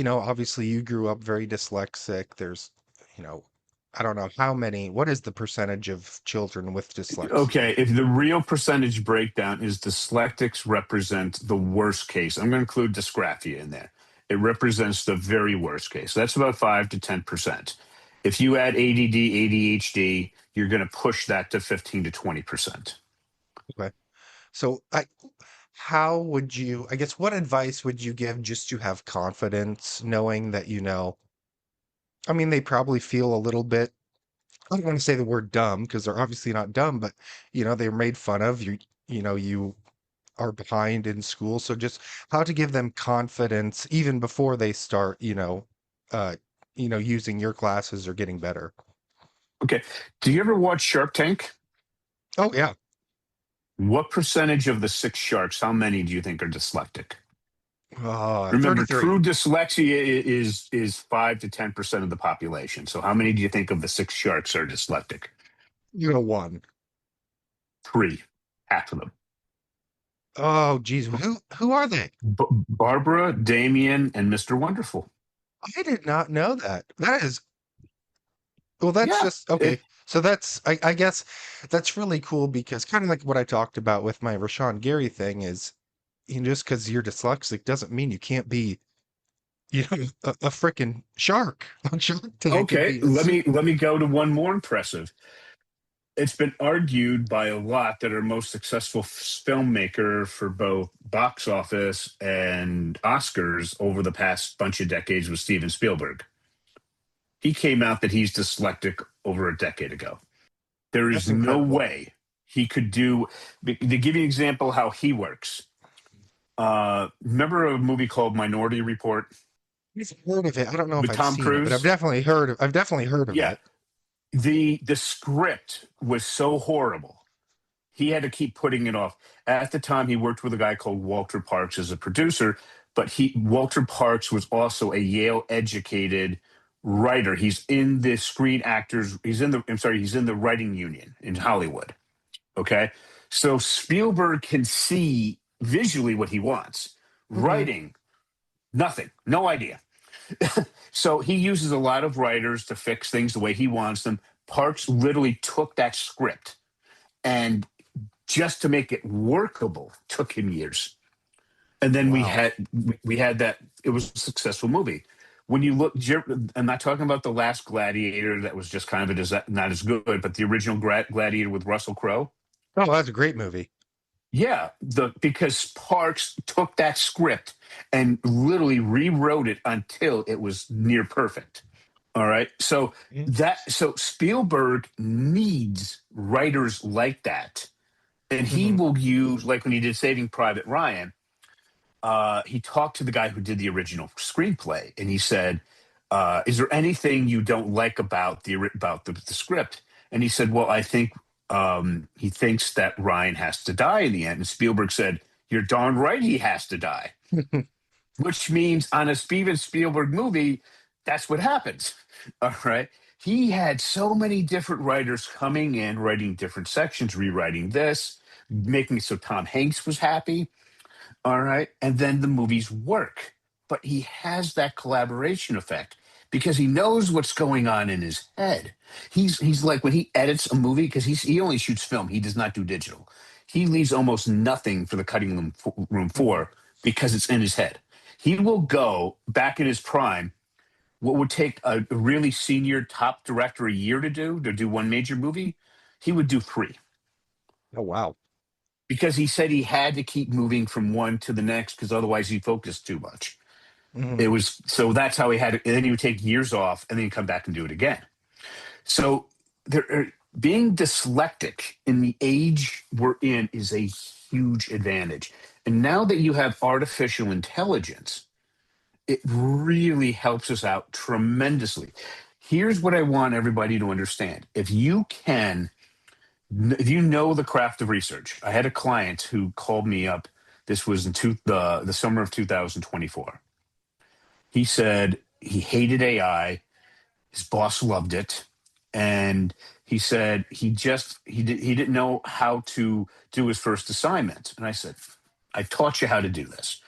obviously you grew up very dyslexic. There's, you know, I don't know what is the percentage of children with dyslexia? Okay, if the real percentage breakdown is dyslexics represent the worst case, I'm going to include dysgraphia in there. It represents the very worst case. That's about 5 to 10%. If you add ADD, ADHD, you're going to push that to 15 to 20%. Okay. So how would you, I guess, what advice would you give just to have confidence knowing that, I mean, they probably feel a little bit, I don't want to say the word dumb because they're obviously not dumb, but they're made fun of. You are behind in school. So just how to give them confidence even before they start, uh, using your classes or getting better. Okay, do you ever watch Shark Tank? Oh yeah. What percentage of the 6 sharks, how many do you think are dyslexic? Remember, 33. true dyslexia is 5 to 10% of the population. So how many do you think of the 6 sharks are dyslexic? One. 3, half of them. Oh geez. Who are they? Barbara, Damien, and Mr. Wonderful. I did not know that. That is, well, that's Yeah. just okay. So that's, I guess that's really cool because kind of like what I talked about with my Rashawn Gary thing is, just because you're dyslexic doesn't mean you can't be, a freaking shark on Shark Tank and Okay. be a Let me go to one more impressive. It's been argued by a lot that our most successful filmmaker for both box office and Oscars over the past bunch of decades was Steven Spielberg. He came out that he's dyslexic over a decade ago. There That's is no incredible. way he could do. To give you an example how he works. Remember a movie called Minority Report I've heard of it. I don't know if with I've Tom seen it, but I've Cruise? definitely heard of Yeah, it. the script was so horrible. He had to keep putting it off. At the time, he worked with a guy called Walter Parks as a producer, but Walter Parks was also a Yale educated writer. He's in the Screen Actors. He's in the writing union in Hollywood. Okay, so Spielberg can see visually what he wants. Hmm. Writing, nothing, no idea. So he uses a lot of writers to fix things the way he wants them. Parks literally took that script and just to make it workable took him years. And then we Wow. had we had that. It was a successful movie. When you look, I'm not talking about the last Gladiator that was just kind of not as good, but the original Gladiator with Russell Crowe. Oh, that's a great movie. Yeah, because Parks took that script and literally rewrote it until it was near perfect. All right. Mhm. So Spielberg needs writers like that. And he Mhm. will use, like when he did Saving Private Ryan, he talked to the guy who did the original screenplay, and he said, "Is there anything you don't like about the script?" And he said, "Well, I think he thinks that Ryan has to die in the end. And Spielberg said, "You're darn right he has to die," which means on a Steven Spielberg movie, that's what happens. All right. He had so many different writers coming in, writing different sections, rewriting this, making it so Tom Hanks was happy. All right. And then the movies work. But he has that collaboration effect because he knows what's going on in his head. He's like when he edits a movie, because he only shoots film, he does not do digital. He leaves almost nothing for the cutting room Mhm. floor because it's in his head. He will go back in his prime. What would take a really senior top director a year to do one major movie, he would do three Oh, wow. because he said he had to keep moving from one to the next because otherwise he focused too much. Mhm. It was so that's how he had it. And then he would take years off and then he'd come back and do it again. So being dyslexic in the age we're in is a huge advantage. And now that you have artificial intelligence, it really helps us out tremendously. Here's what I want everybody to understand. If you know the craft of research, I had a client who called me up. This was in the summer of 2024. He said he hated AI. His boss loved it, and he said he didn't know how to do his first assignment. And I said, I taught you how to do this.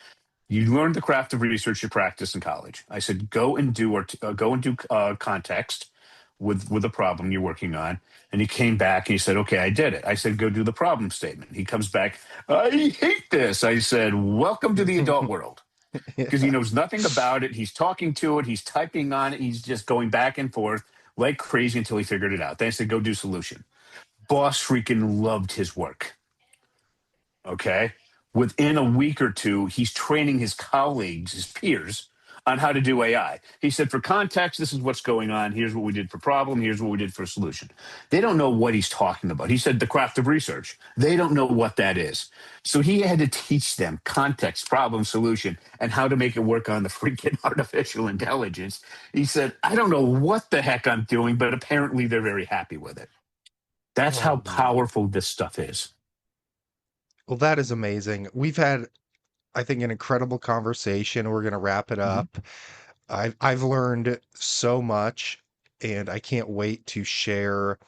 You learned the craft of research you practice in college. I said, go and do context with the problem you're working on. And he came back and he said, okay, I did it. I said, go do the problem statement. He comes back, I hate this. I said, welcome to the adult world because he Yeah. knows nothing about it. He's talking to it. He's typing on it. He's just going back and forth like crazy until he figured it out. Then I said, go do solution. Boss freaking loved his work. Okay. Within a week or two, he's training his colleagues, his peers, on how to do AI. He said, for context, this is what's going on. Here's what we did for problem. Here's what we did for solution. They don't know what he's talking about. He said, the craft of research. They don't know what that is. So he had to teach them context, problem, solution, and how to make it work on the freaking artificial intelligence. He said, I don't know what the heck I'm doing, but apparently they're very happy with it. That's how Oh, man. powerful this stuff is. Well, that is amazing. We've had, I think, an incredible conversation. We're going to wrap it Mhm. up. I've learned so much, and I can't wait to share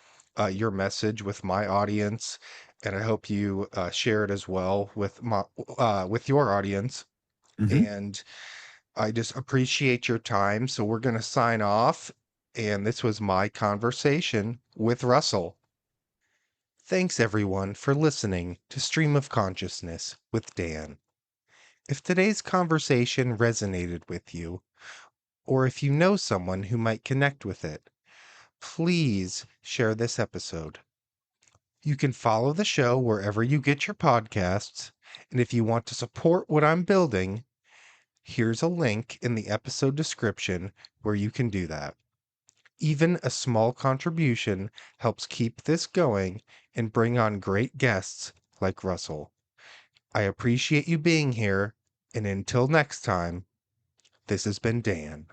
your message with my audience. And I hope you share it as well with your audience. Mhm. And I just appreciate your time. So we're going to sign off. And this was my conversation with Russell. Thanks everyone for listening to Stream of Consciousness with Dan. If today's conversation resonated with you, or if you know someone who might connect with it, please share this episode. You can follow the show wherever you get your podcasts, and if you want to support what I'm building, here's a link in the episode description where you can do that. Even a small contribution helps keep this going and bring on great guests like Russell. I appreciate you being here, and until next time, this has been Dan.